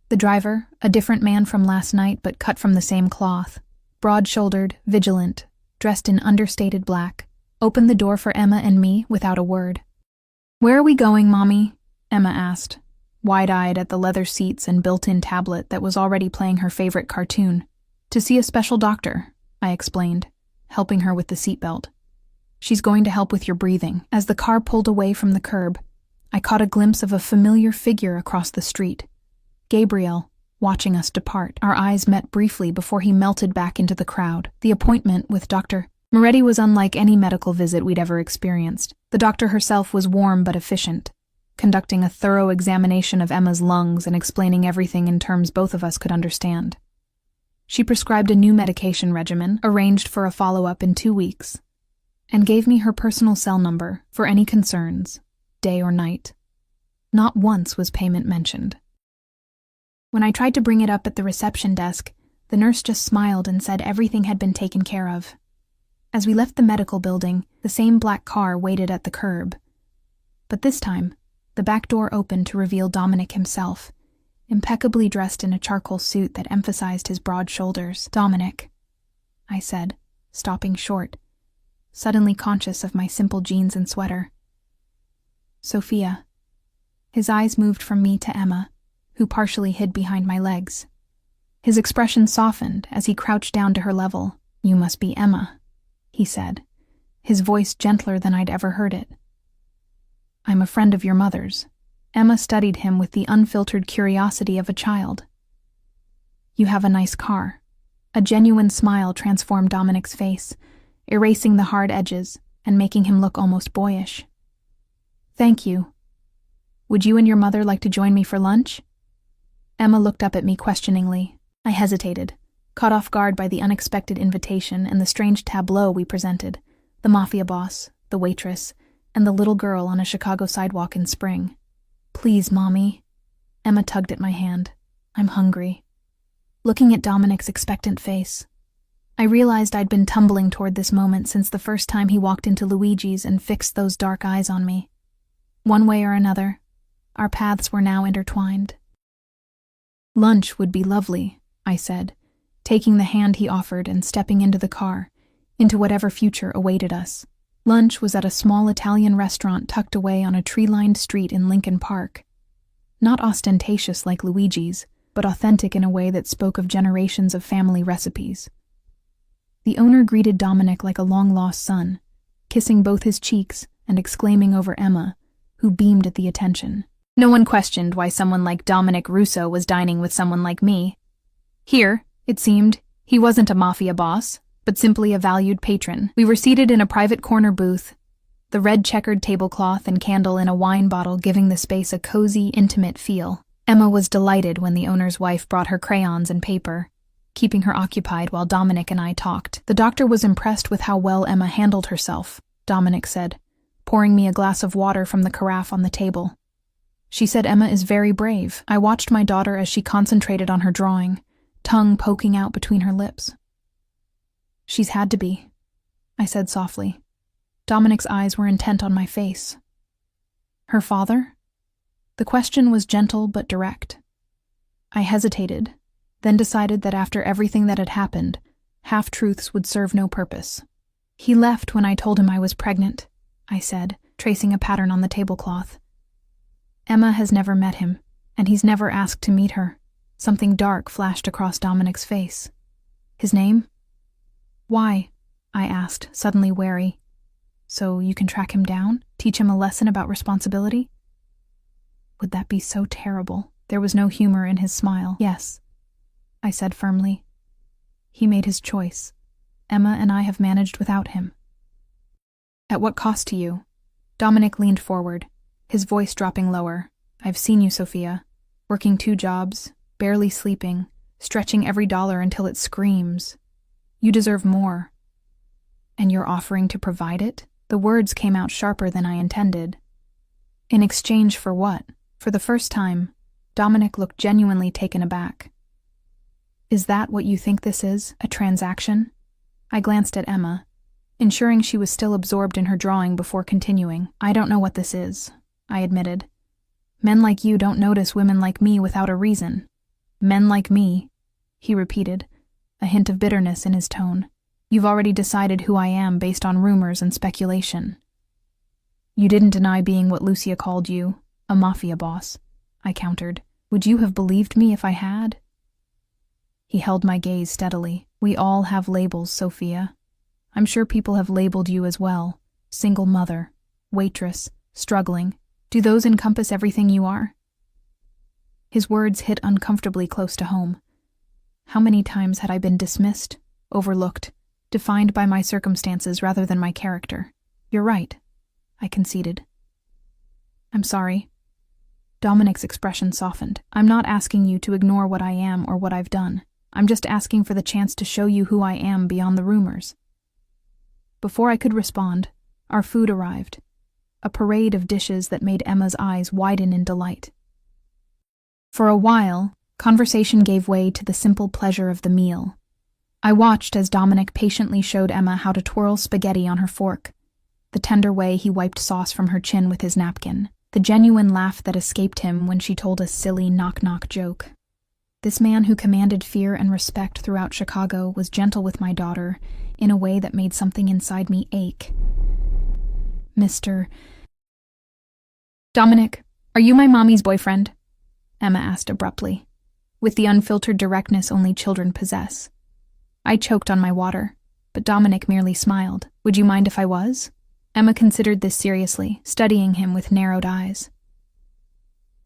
The driver, a different man from last night but cut from the same cloth, broad-shouldered, vigilant, dressed in understated black, opened the door for Emma and me without a word. Where are we going, Mommy? Emma asked, wide-eyed at the leather seats and built-in tablet that was already playing her favorite cartoon. To see a special doctor, I explained, helping her with the seatbelt. She's going to help with your breathing. As the car pulled away from the curb, I caught a glimpse of a familiar figure across the street. Gabriel, watching us depart. Our eyes met briefly before he melted back into the crowd. The appointment with Dr. Moretti was unlike any medical visit we'd ever experienced. The doctor herself was warm but efficient, conducting a thorough examination of Emma's lungs and explaining everything in terms both of us could understand. She prescribed a new medication regimen, arranged for a follow-up in 2 weeks, and gave me her personal cell number for any concerns, day or night. Not once was payment mentioned. When I tried to bring it up at the reception desk, the nurse just smiled and said everything had been taken care of. As we left the medical building, the same black car waited at the curb. But this time, the back door opened to reveal Dominic himself, impeccably dressed in a charcoal suit that emphasized his broad shoulders. Dominic, I said, stopping short, suddenly conscious of my simple jeans and sweater. Sophia. His eyes moved from me to Emma, who partially hid behind my legs. His expression softened as he crouched down to her level, "You must be Emma," he said, his voice gentler than I'd ever heard it. "I'm a friend of your mother's." Emma studied him with the unfiltered curiosity of a child. "You have a nice car." A genuine smile transformed Dominic's face, erasing the hard edges and making him look almost boyish. "Thank you. Would you and your mother like to join me for lunch?" Emma looked up at me questioningly. I hesitated, caught off guard by the unexpected invitation and the strange tableau we presented: the Mafia boss, the waitress, and the little girl on a Chicago sidewalk in spring. "Please, Mommy." Emma tugged at my hand. "I'm hungry." Looking at Dominic's expectant face, I realized I'd been tumbling toward this moment since the first time he walked into Luigi's and fixed those dark eyes on me. One way or another, our paths were now intertwined. "Lunch would be lovely," I said, taking the hand he offered and stepping into the car, into whatever future awaited us. Lunch was at a small Italian restaurant tucked away on a tree-lined street in Lincoln Park. Not ostentatious like Luigi's, but authentic in a way that spoke of generations of family recipes. The owner greeted Dominic like a long-lost son, kissing both his cheeks and exclaiming over Emma, who beamed at the attention. No one questioned why someone like Dominic Russo was dining with someone like me. Here, it seemed, he wasn't a Mafia boss, but simply a valued patron. We were seated in a private corner booth, the red checkered tablecloth and candle in a wine bottle giving the space a cozy, intimate feel. Emma was delighted when the owner's wife brought her crayons and paper, keeping her occupied while Dominic and I talked. "The doctor was impressed with how well Emma handled herself," Dominic said, pouring me a glass of water from the carafe on the table. "She said Emma is very brave." I watched my daughter as she concentrated on her drawing, tongue poking out between her lips. "She's had to be," I said softly. Dominic's eyes were intent on my face. "Her father?" The question was gentle but direct. I hesitated, then decided that after everything that had happened, half-truths would serve no purpose. "He left when I told him I was pregnant," I said, tracing a pattern on the tablecloth. "Emma has never met him, and he's never asked to meet her." Something dark flashed across Dominic's face. "His name?" "Why?" I asked, suddenly wary. "So you can track him down? Teach him a lesson about responsibility?" Would that be so terrible? There was no humor in his smile. "Yes," I said firmly. "He made his choice. Emma and I have managed without him." "At what cost to you?" Dominic leaned forward, his voice dropping lower. "I've seen you, Sophia, working 2 jobs, barely sleeping, stretching every dollar until it screams. You deserve more. And you're offering to provide it?" The words came out sharper than I intended. "In exchange for what?" For the first time, Dominic looked genuinely taken aback. "Is that what you think this is, a transaction?" I glanced at Emma, ensuring she was still absorbed in her drawing before continuing. "I don't know what this is," I admitted. "Men like you don't notice women like me without a reason." "Men like me," he repeated, a hint of bitterness in his tone. "You've already decided who I am based on rumors and speculation." "You didn't deny being what Lucia called you, a Mafia boss," I countered. "Would you have believed me if I had?" He held my gaze steadily. "We all have labels, Sophia. I'm sure people have labeled you as well. Single mother, waitress, struggling. Do those encompass everything you are?" His words hit uncomfortably close to home. How many times had I been dismissed, overlooked, defined by my circumstances rather than my character? "You're right," I conceded. "I'm sorry." Dominic's expression softened. "I'm not asking you to ignore what I am or what I've done. I'm just asking for the chance to show you who I am beyond the rumors." Before I could respond, our food arrived, a parade of dishes that made Emma's eyes widen in delight. For a while, conversation gave way to the simple pleasure of the meal. I watched as Dominic patiently showed Emma how to twirl spaghetti on her fork, the tender way he wiped sauce from her chin with his napkin, the genuine laugh that escaped him when she told a silly knock-knock joke. This man who commanded fear and respect throughout Chicago was gentle with my daughter in a way that made something inside me ache. "Mr. Dominic, are you my mommy's boyfriend?" Emma asked abruptly, with the unfiltered directness only children possess. I choked on my water, but Dominic merely smiled. Would you mind if I was? Emma considered this seriously, studying him with narrowed eyes.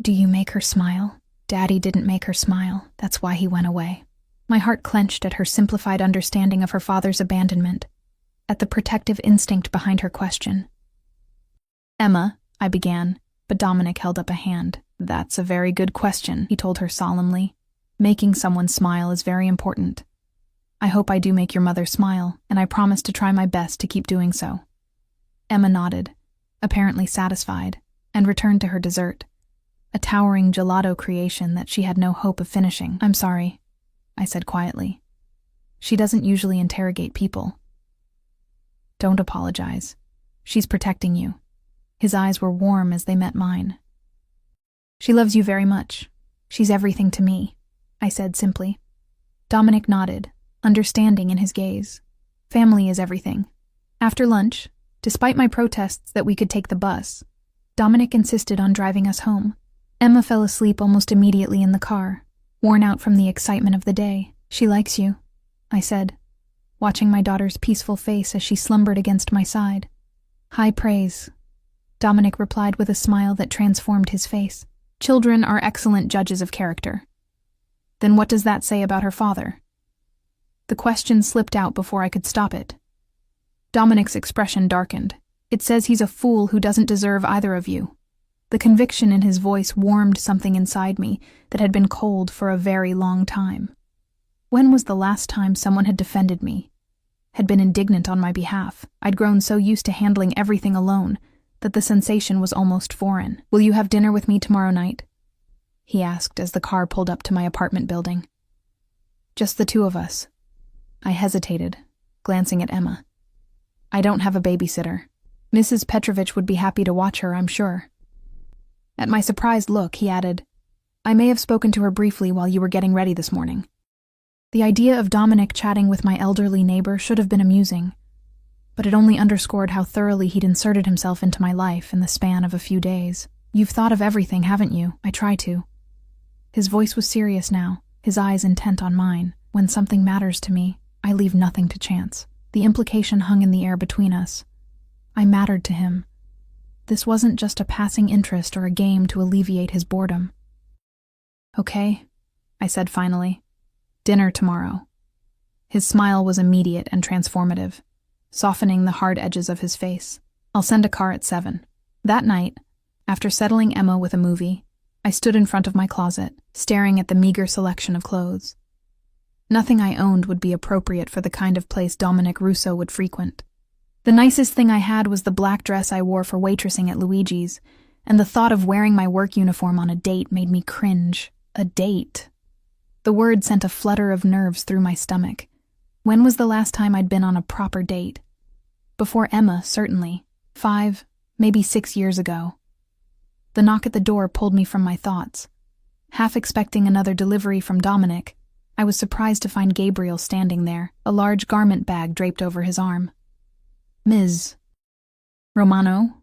Do you make her smile? Daddy didn't make her smile. That's why he went away. My heart clenched at her simplified understanding of her father's abandonment, at the protective instinct behind her question. Emma, I began, but Dominic held up a hand. That's a very good question, he told her solemnly. Making someone smile is very important. I hope I do make your mother smile, and I promise to try my best to keep doing so. Emma nodded, apparently satisfied, and returned to her dessert, a towering gelato creation that she had no hope of finishing. I'm sorry, I said quietly. She doesn't usually interrogate people. Don't apologize. She's protecting you. His eyes were warm as they met mine. She loves you very much. She's everything to me, I said simply. Dominic nodded, understanding in his gaze. Family is everything. After lunch, despite my protests that we could take the bus, Dominic insisted on driving us home. Emma fell asleep almost immediately in the car, worn out from the excitement of the day. She likes you, I said, watching my daughter's peaceful face as she slumbered against my side. High praise, Dominic replied with a smile that transformed his face. Children are excellent judges of character. Then what does that say about her father? The question slipped out before I could stop it. Dominic's expression darkened. It says he's a fool who doesn't deserve either of you. The conviction in his voice warmed something inside me that had been cold for a very long time. When was the last time someone had defended me, had been indignant on my behalf? I'd grown so used to handling everything alone that the sensation was almost foreign. Will you have dinner with me tomorrow night? He asked as the car pulled up to my apartment building. Just the two of us. I hesitated, glancing at Emma. I don't have a babysitter. Mrs. Petrovich would be happy to watch her, I'm sure. At my surprised look, he added, I may have spoken to her briefly while you were getting ready this morning. The idea of Dominic chatting with my elderly neighbor should have been amusing, but it only underscored how thoroughly he'd inserted himself into my life in the span of a few days. You've thought of everything, haven't you? I try to. His voice was serious now, his eyes intent on mine. When something matters to me, I leave nothing to chance. The implication hung in the air between us. I mattered to him. This wasn't just a passing interest or a game to alleviate his boredom. Okay, I said finally. Dinner tomorrow. His smile was immediate and transformative, softening the hard edges of his face. I'll send a car at 7. That night, after settling Emma with a movie, I stood in front of my closet, staring at the meager selection of clothes. Nothing I owned would be appropriate for the kind of place Dominic Russo would frequent. The nicest thing I had was the black dress I wore for waitressing at Luigi's, and the thought of wearing my work uniform on a date made me cringe. A date. The word sent a flutter of nerves through my stomach. When was the last time I'd been on a proper date? Before Emma, certainly. 5, maybe 6 years ago. The knock at the door pulled me from my thoughts. Half expecting another delivery from Dominic, I was surprised to find Gabriel standing there, a large garment bag draped over his arm. Ms. Romano?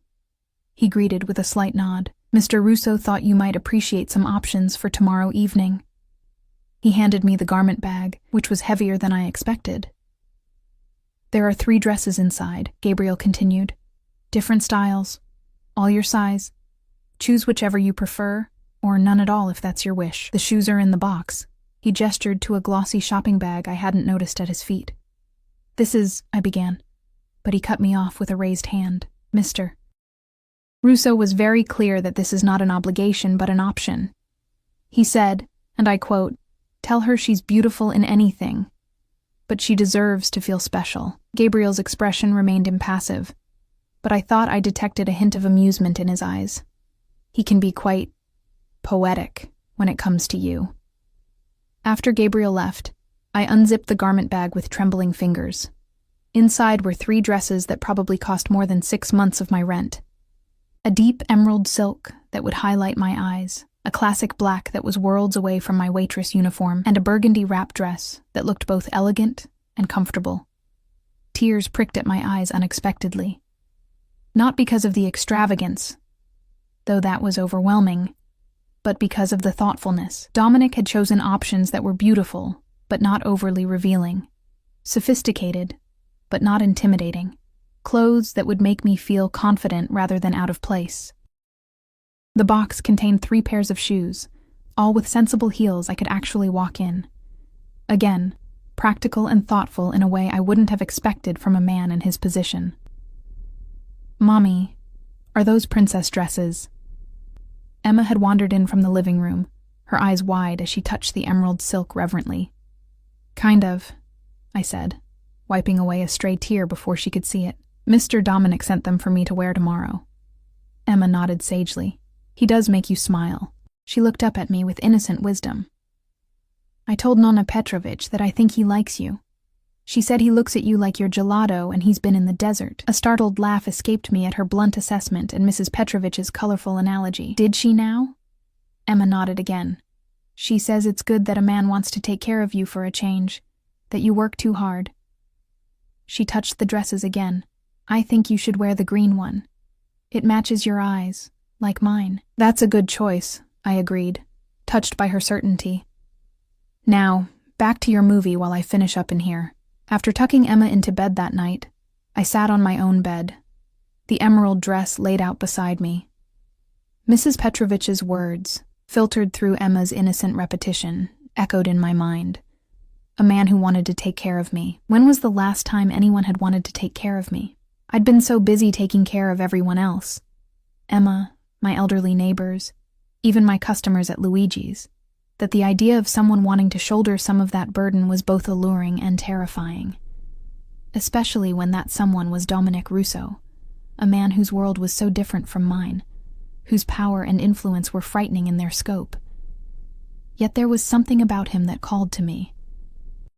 He greeted with a slight nod. Mr. Russo thought you might appreciate some options for tomorrow evening. He handed me the garment bag, which was heavier than I expected. There are 3 dresses inside, Gabriel continued. Different styles. All your size. Choose whichever you prefer, or none at all if that's your wish. The shoes are in the box. He gestured to a glossy shopping bag I hadn't noticed at his feet. This is, I began, but he cut me off with a raised hand. Mr. Russo was very clear that this is not an obligation but an option. He said, and I quote, "Tell her she's beautiful in anything, but she deserves to feel special." Gabriel's expression remained impassive, but I thought I detected a hint of amusement in his eyes. He can be quite poetic when it comes to you. After Gabriel left, I unzipped the garment bag with trembling fingers. Inside were 3 dresses that probably cost more than 6 months of my rent. A deep emerald silk that would highlight my eyes, a classic black that was worlds away from my waitress uniform, and a burgundy wrap dress that looked both elegant and comfortable. Tears pricked at my eyes unexpectedly. Not because of the extravagance, though that was overwhelming, but because of the thoughtfulness. Dominic had chosen options that were beautiful, but not overly revealing. Sophisticated, but not intimidating. Clothes that would make me feel confident rather than out of place. The box contained 3 pairs of shoes, all with sensible heels I could actually walk in. Again, practical and thoughtful in a way I wouldn't have expected from a man in his position. "Mommy, are those princess dresses?" Emma had wandered in from the living room, her eyes wide as she touched the emerald silk reverently. "Kind of," I said, wiping away a stray tear before she could see it. "Mr. Dominic sent them for me to wear tomorrow." Emma nodded sagely. "He does make you smile." She looked up at me with innocent wisdom. "I told Nonna Petrovich that I think he likes you. She said he looks at you like you're gelato and he's been in the desert." A startled laugh escaped me at her blunt assessment and Mrs. Petrovich's colorful analogy. "Did she now?" Emma nodded again. "She says it's good that a man wants to take care of you for a change, that you work too hard." She touched the dresses again. "I think you should wear the green one. It matches your eyes, like mine." "That's a good choice," I agreed, touched by her certainty. "Now, back to your movie while I finish up in here." After tucking Emma into bed that night, I sat on my own bed, the emerald dress laid out beside me. Mrs. Petrovich's words, filtered through Emma's innocent repetition, echoed in my mind. A man who wanted to take care of me. When was the last time anyone had wanted to take care of me? I'd been so busy taking care of everyone else. Emma, my elderly neighbors, even my customers at Luigi's, that the idea of someone wanting to shoulder some of that burden was both alluring and terrifying. Especially when that someone was Dominic Russo, a man whose world was so different from mine, whose power and influence were frightening in their scope. Yet there was something about him that called to me.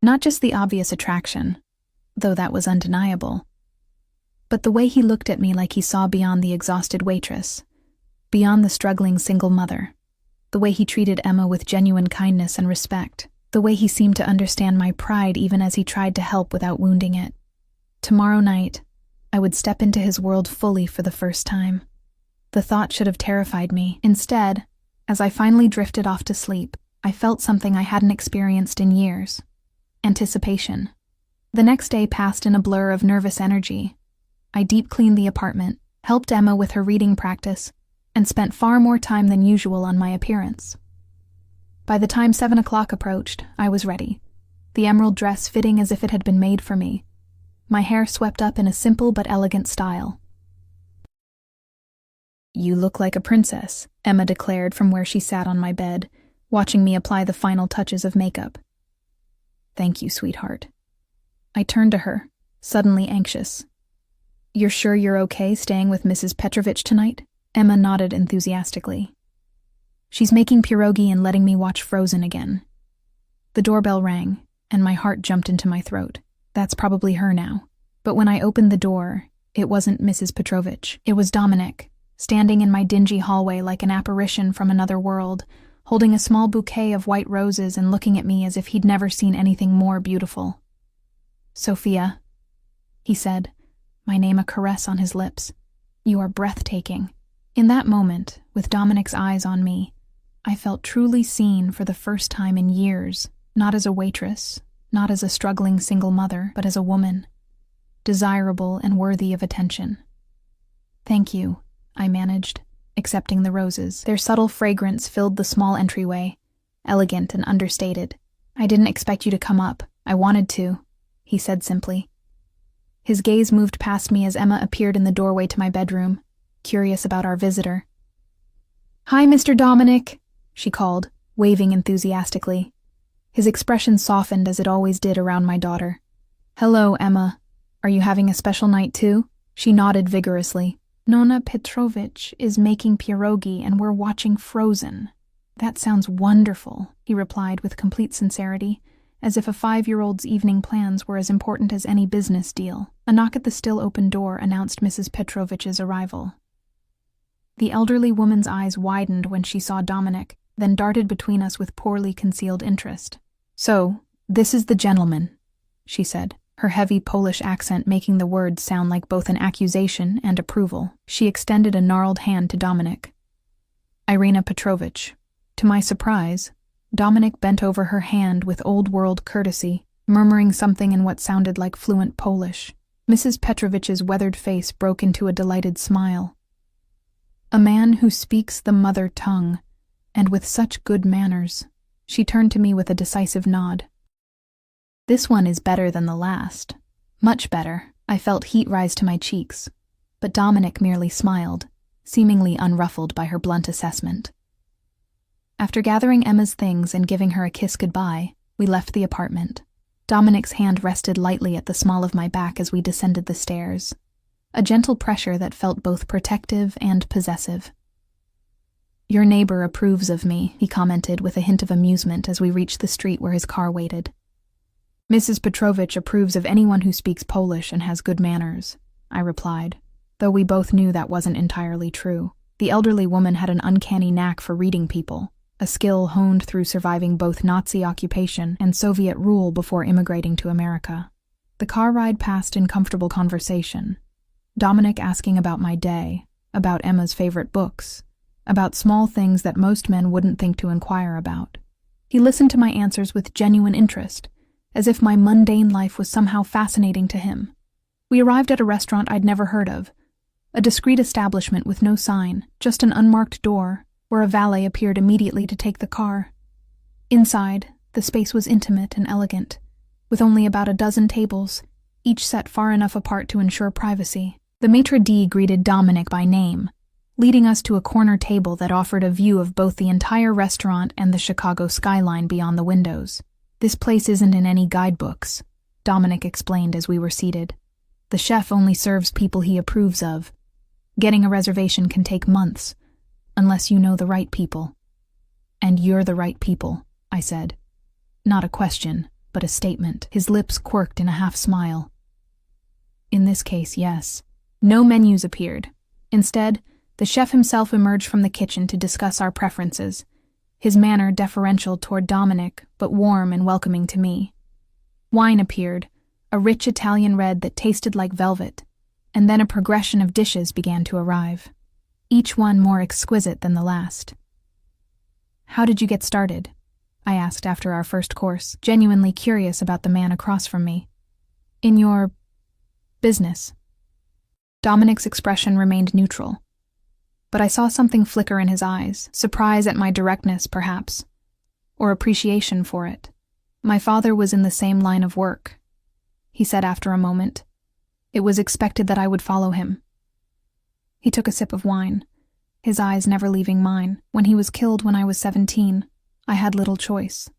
Not just the obvious attraction, though that was undeniable, but the way he looked at me like he saw beyond the exhausted waitress, beyond the struggling single mother, the way he treated Emma with genuine kindness and respect, the way he seemed to understand my pride even as he tried to help without wounding it. Tomorrow night, I would step into his world fully for the first time. The thought should have terrified me. Instead, as I finally drifted off to sleep, I felt something I hadn't experienced in years. Anticipation. The next day passed in a blur of nervous energy. I deep-cleaned the apartment, helped Emma with her reading practice, and spent far more time than usual on my appearance. By the time 7 o'clock approached, I was ready, the emerald dress fitting as if it had been made for me, my hair swept up in a simple but elegant style. "You look like a princess," Emma declared from where she sat on my bed, watching me apply the final touches of makeup. "Thank you, sweetheart." I turned to her, suddenly anxious. "You're sure you're okay staying with Mrs. Petrovich tonight?" Emma nodded enthusiastically. "She's making pierogi and letting me watch Frozen again." The doorbell rang, and my heart jumped into my throat. That's probably her now. But when I opened the door, it wasn't Mrs. Petrovich. It was Dominic, standing in my dingy hallway like an apparition from another world, holding a small bouquet of white roses and looking at me as if he'd never seen anything more beautiful. "Sophia," he said, my name a caress on his lips. "You are breathtaking." In that moment, with Dominic's eyes on me, I felt truly seen for the first time in years, not as a waitress, not as a struggling single mother, but as a woman, desirable and worthy of attention. "Thank you," I managed, accepting the roses. Their subtle fragrance filled the small entryway, elegant and understated. "I didn't expect you to come up. I wanted to," he said simply. His gaze moved past me as Emma appeared in the doorway to my bedroom, curious about our visitor. "Hi, Mr. Dominic," she called, waving enthusiastically. His expression softened as it always did around my daughter. "Hello, Emma. Are you having a special night too?" She nodded vigorously. "Nonna Petrovich is making pierogi and we're watching Frozen." "That sounds wonderful," he replied with complete sincerity, as if a 5-year-old's evening plans were as important as any business deal. A knock at the still-open door announced Mrs. Petrovich's arrival. The elderly woman's eyes widened when she saw Dominic, then darted between us with poorly concealed interest. "So, this is the gentleman," she said, her heavy Polish accent making the words sound like both an accusation and approval. She extended a gnarled hand to Dominic. "Irina Petrovich." To my surprise, Dominic bent over her hand with old-world courtesy, murmuring something in what sounded like fluent Polish. Mrs. Petrovich's weathered face broke into a delighted smile. A man who speaks the mother tongue, and with such good manners. She turned to me with a decisive nod. This one is better than the last. Much better. I felt heat rise to my cheeks, but Dominic merely smiled, seemingly unruffled by her blunt assessment. After gathering Emma's things and giving her a kiss goodbye, we left the apartment. Dominic's hand rested lightly at the small of my back as we descended the stairs, a gentle pressure that felt both protective and possessive. "Your neighbor approves of me," he commented with a hint of amusement as we reached the street where his car waited. "Mrs. Petrovich approves of anyone who speaks Polish and has good manners," I replied, though we both knew that wasn't entirely true. The elderly woman had an uncanny knack for reading people, a skill honed through surviving both Nazi occupation and Soviet rule before immigrating to America. The car ride passed in comfortable conversation, Dominic asking about my day, about Emma's favorite books, about small things that most men wouldn't think to inquire about. He listened to my answers with genuine interest, as if my mundane life was somehow fascinating to him. We arrived at a restaurant I'd never heard of, a discreet establishment with no sign, just an unmarked door, where a valet appeared immediately to take the car. Inside, the space was intimate and elegant, with only about a dozen tables, each set far enough apart to ensure privacy. The maitre d' greeted Dominic by name, leading us to a corner table that offered a view of both the entire restaurant and the Chicago skyline beyond the windows. "This place isn't in any guidebooks," Dominic explained as we were seated. "The chef only serves people he approves of. Getting a reservation can take months, unless you know the right people." "And you're the right people," I said. Not a question, but a statement. His lips quirked in a half-smile. "In this case, yes." No menus appeared. Instead, the chef himself emerged from the kitchen to discuss our preferences, his manner deferential toward Dominic, but warm and welcoming to me. Wine appeared, a rich Italian red that tasted like velvet, and then a progression of dishes began to arrive, each one more exquisite than the last. "How did you get started?" I asked after our first course, genuinely curious about the man across from me. "In your business." Dominic's expression remained neutral, but I saw something flicker in his eyes, surprise at my directness, perhaps, or appreciation for it. "My father was in the same line of work," he said after a moment. "It was expected that I would follow him." He took a sip of wine, his eyes never leaving mine. "When he was killed when I was 17, I had little choice.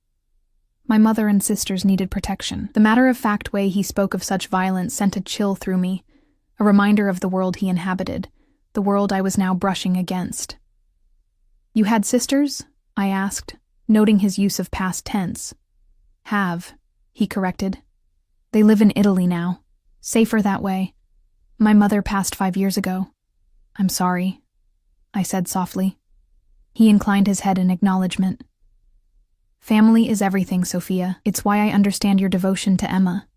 My mother and sisters needed protection." The matter-of-fact way he spoke of such violence sent a chill through me, a reminder of the world he inhabited, the world I was now brushing against. "You had sisters?" I asked, noting his use of past tense. "Have," he corrected. "They live in Italy now. Safer that way. My mother passed 5 years ago." "I'm sorry," I said softly. He inclined his head in acknowledgement. "Family is everything, Sophia. It's why I understand your devotion to Emma.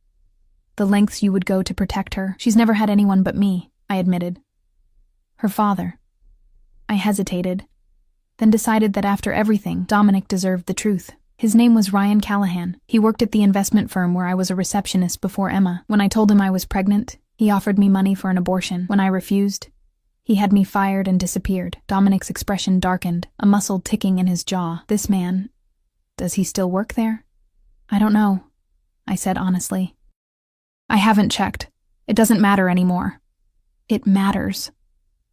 The lengths you would go to protect her. She's never had anyone but me," I admitted. "Her father." I hesitated, then decided that after everything, Dominic deserved the truth. His name was Ryan Callahan. He worked at the investment firm where I was a receptionist before Emma. When I told him I was pregnant, he offered me money for an abortion. When I refused, he had me fired and disappeared. Dominic's expression darkened, a muscle ticking in his jaw. "This man, does he still work there?" "I don't know," I said honestly. "I haven't checked. It doesn't matter anymore." "It matters,"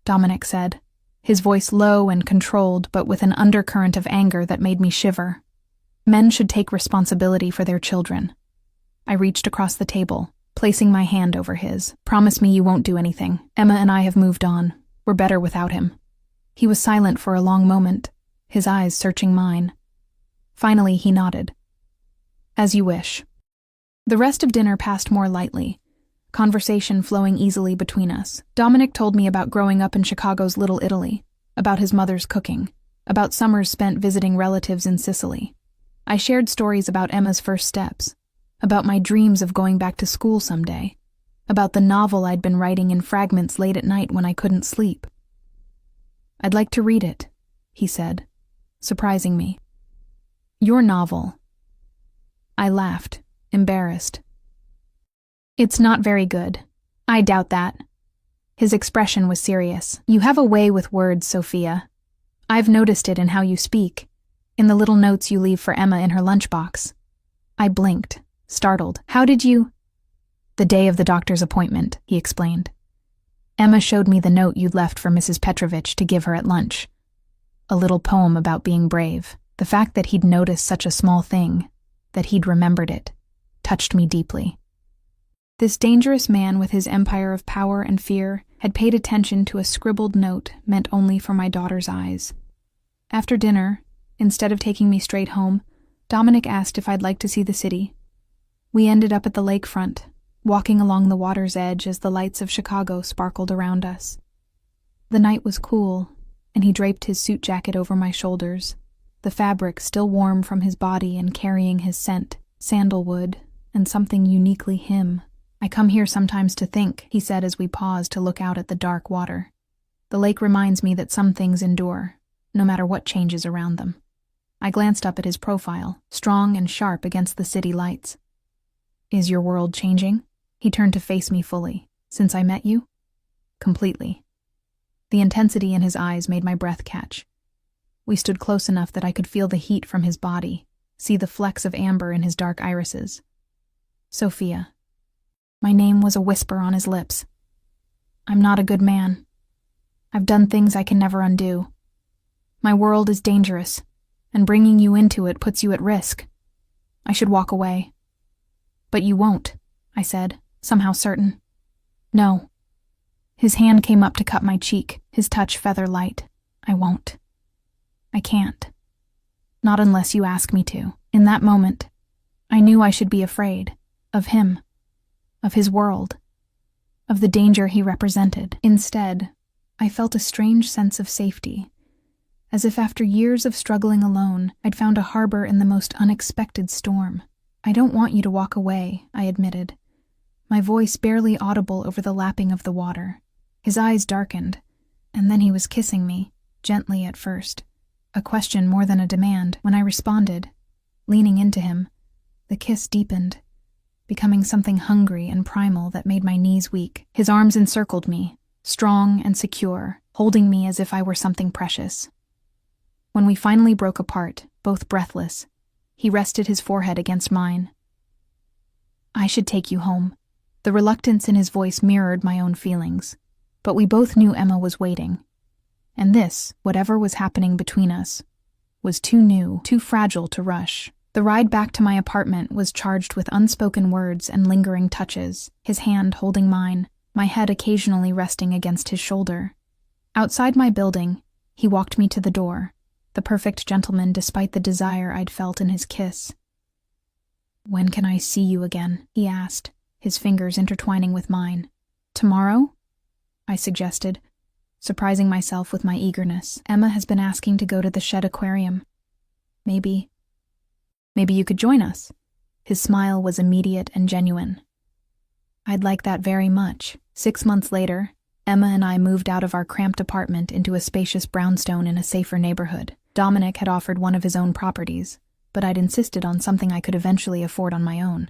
Dominic said, his voice low and controlled, but with an undercurrent of anger that made me shiver. "Men should take responsibility for their children." I reached across the table, placing my hand over his. "Promise me you won't do anything. Emma and I have moved on. We're better without him." He was silent for a long moment, his eyes searching mine. Finally, he nodded. "As you wish." The rest of dinner passed more lightly, conversation flowing easily between us. Dominic told me about growing up in Chicago's Little Italy, about his mother's cooking, about summers spent visiting relatives in Sicily. I shared stories about Emma's first steps, about my dreams of going back to school someday, about the novel I'd been writing in fragments late at night when I couldn't sleep. "I'd like to read it," he said, surprising me. "Your novel." I laughed, embarrassed. "It's not very good," I doubt that. His expression was serious. You have a way with words, Sophia. I've noticed it in how you speak, in the little notes you leave for Emma in her lunchbox. I blinked, startled. How did you? The day of the doctor's appointment, he explained. Emma showed me the note you'd left for Mrs. Petrovich to give her at lunch. A little poem about being brave. The fact that he'd noticed such a small thing, that he'd remembered it, touched me deeply. This dangerous man with his empire of power and fear had paid attention to a scribbled note meant only for my daughter's eyes. After dinner, instead of taking me straight home, Dominic asked if I'd like to see the city. We ended up at the lakefront, walking along the water's edge as the lights of Chicago sparkled around us. The night was cool, and he draped his suit jacket over my shoulders, the fabric still warm from his body and carrying his scent, sandalwood, and something uniquely him. I come here sometimes to think, he said as we paused to look out at the dark water. The lake reminds me that some things endure, no matter what changes around them. I glanced up at his profile, strong and sharp against the city lights. Is your world changing? He turned to face me fully. Since I met you? Completely. The intensity in his eyes made my breath catch. We stood close enough that I could feel the heat from his body, see the flecks of amber in his dark irises. Sophia. My name was a whisper on his lips. I'm not a good man. I've done things I can never undo. My world is dangerous, and bringing you into it puts you at risk. I should walk away. But you won't, I said, somehow certain. No. His hand came up to cut my cheek, his touch feather light. I won't. I can't. Not unless you ask me to. In that moment, I knew I should be afraid. Of him. Of his world. Of the danger he represented. Instead, I felt a strange sense of safety. As if after years of struggling alone, I'd found a harbor in the most unexpected storm. I don't want you to walk away, I admitted, my voice barely audible over the lapping of the water. His eyes darkened, and then he was kissing me, gently at first. A question more than a demand. When I responded, leaning into him, the kiss deepened, becoming something hungry and primal that made my knees weak. His arms encircled me, strong and secure, holding me as if I were something precious. When we finally broke apart, both breathless, he rested his forehead against mine. I should take you home. The reluctance in his voice mirrored my own feelings, but we both knew Emma was waiting. And this, whatever was happening between us, was too new, too fragile to rush. The ride back to my apartment was charged with unspoken words and lingering touches, his hand holding mine, my head occasionally resting against his shoulder. Outside my building, he walked me to the door, the perfect gentleman despite the desire I'd felt in his kiss. When can I see you again? He asked, his fingers intertwining with mine. Tomorrow? I suggested, surprising myself with my eagerness. Emma has been asking to go to the Shed Aquarium. Maybe you could join us. His smile was immediate and genuine. I'd like that very much. 6 months later, Emma and I moved out of our cramped apartment into a spacious brownstone in a safer neighborhood. Dominic had offered one of his own properties, but I'd insisted on something I could eventually afford on my own.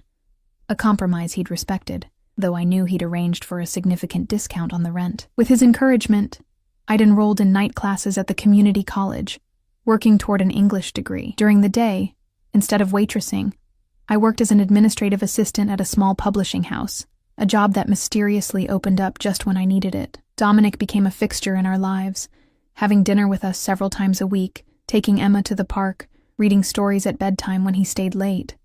A compromise he'd respected, though I knew he'd arranged for a significant discount on the rent. With his encouragement, I'd enrolled in night classes at the community college, working toward an English degree. During the day, instead of waitressing, I worked as an administrative assistant at a small publishing house, a job that mysteriously opened up just when I needed it. Dominic became a fixture in our lives, having dinner with us several times a week, taking Emma to the park, reading stories at bedtime when he stayed late.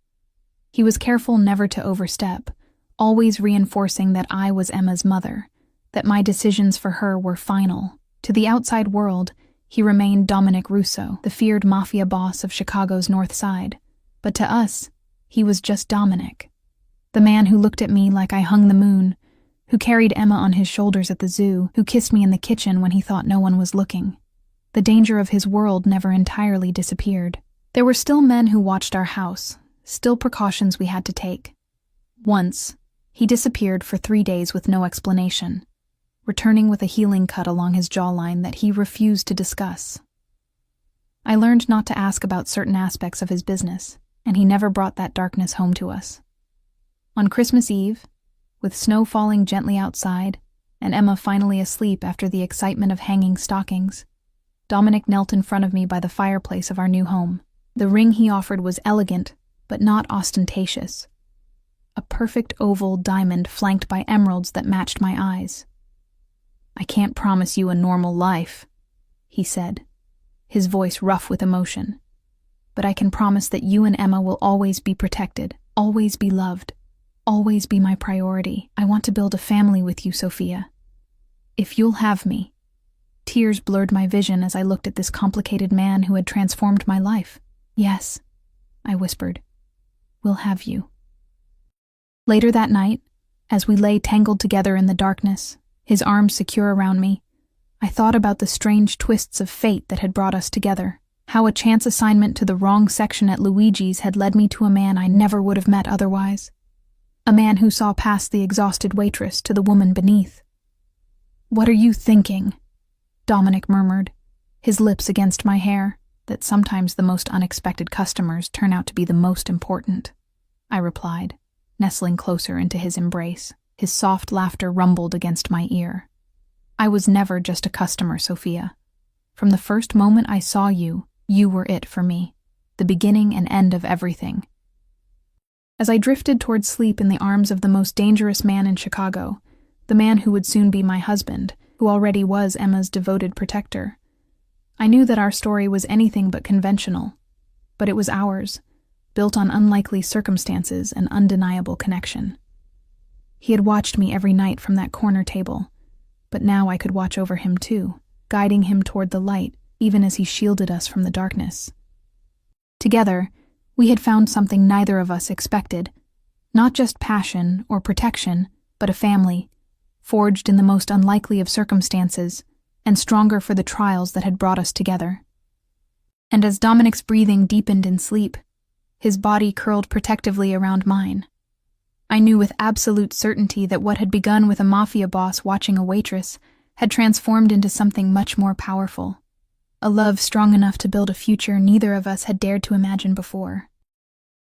He was careful never to overstep, always reinforcing that I was Emma's mother, that my decisions for her were final. To the outside world, he remained Dominic Russo, the feared Mafia boss of Chicago's North Side. But to us, he was just Dominic, the man who looked at me like I hung the moon, who carried Emma on his shoulders at the zoo, who kissed me in the kitchen when he thought no one was looking. The danger of his world never entirely disappeared. There were still men who watched our house, still precautions we had to take. Once, he disappeared for 3 days with no explanation, returning with a healing cut along his jawline that he refused to discuss. I learned not to ask about certain aspects of his business, and he never brought that darkness home to us. On Christmas Eve, with snow falling gently outside, and Emma finally asleep after the excitement of hanging stockings. Dominic knelt in front of me by the fireplace of our new home. The ring he offered was elegant, but not ostentatious. A perfect oval diamond flanked by emeralds that matched my eyes. "I can't promise you a normal life," he said, his voice rough with emotion. "But I can promise that you and Emma will always be protected, always be loved, always be my priority. I want to build a family with you, Sophia. If you'll have me." Tears blurred my vision as I looked at this complicated man who had transformed my life. "Yes," I whispered. "We'll have you." Later that night, as we lay tangled together in the darkness, his arms secure around me, I thought about the strange twists of fate that had brought us together, how a chance assignment to the wrong section at Luigi's had led me to a man I never would have met otherwise. A man who saw past the exhausted waitress to the woman beneath. "What are you thinking?" Dominic murmured, his lips against my hair, that sometimes the most unexpected customers turn out to be the most important. I replied, nestling closer into his embrace. His soft laughter rumbled against my ear. "I was never just a customer, Sophia. From the first moment I saw you, you were it for me, the beginning and end of everything." As I drifted toward sleep in the arms of the most dangerous man in Chicago, the man who would soon be my husband, who already was Emma's devoted protector, I knew that our story was anything but conventional, but it was ours, built on unlikely circumstances and undeniable connection. He had watched me every night from that corner table, but now I could watch over him too, guiding him toward the light, even as he shielded us from the darkness. Together, we had found something neither of us expected, not just passion or protection, but a family, forged in the most unlikely of circumstances, and stronger for the trials that had brought us together. And as Dominic's breathing deepened in sleep, his body curled protectively around mine. I knew with absolute certainty that what had begun with a mafia boss watching a waitress had transformed into something much more powerful, a love strong enough to build a future neither of us had dared to imagine before.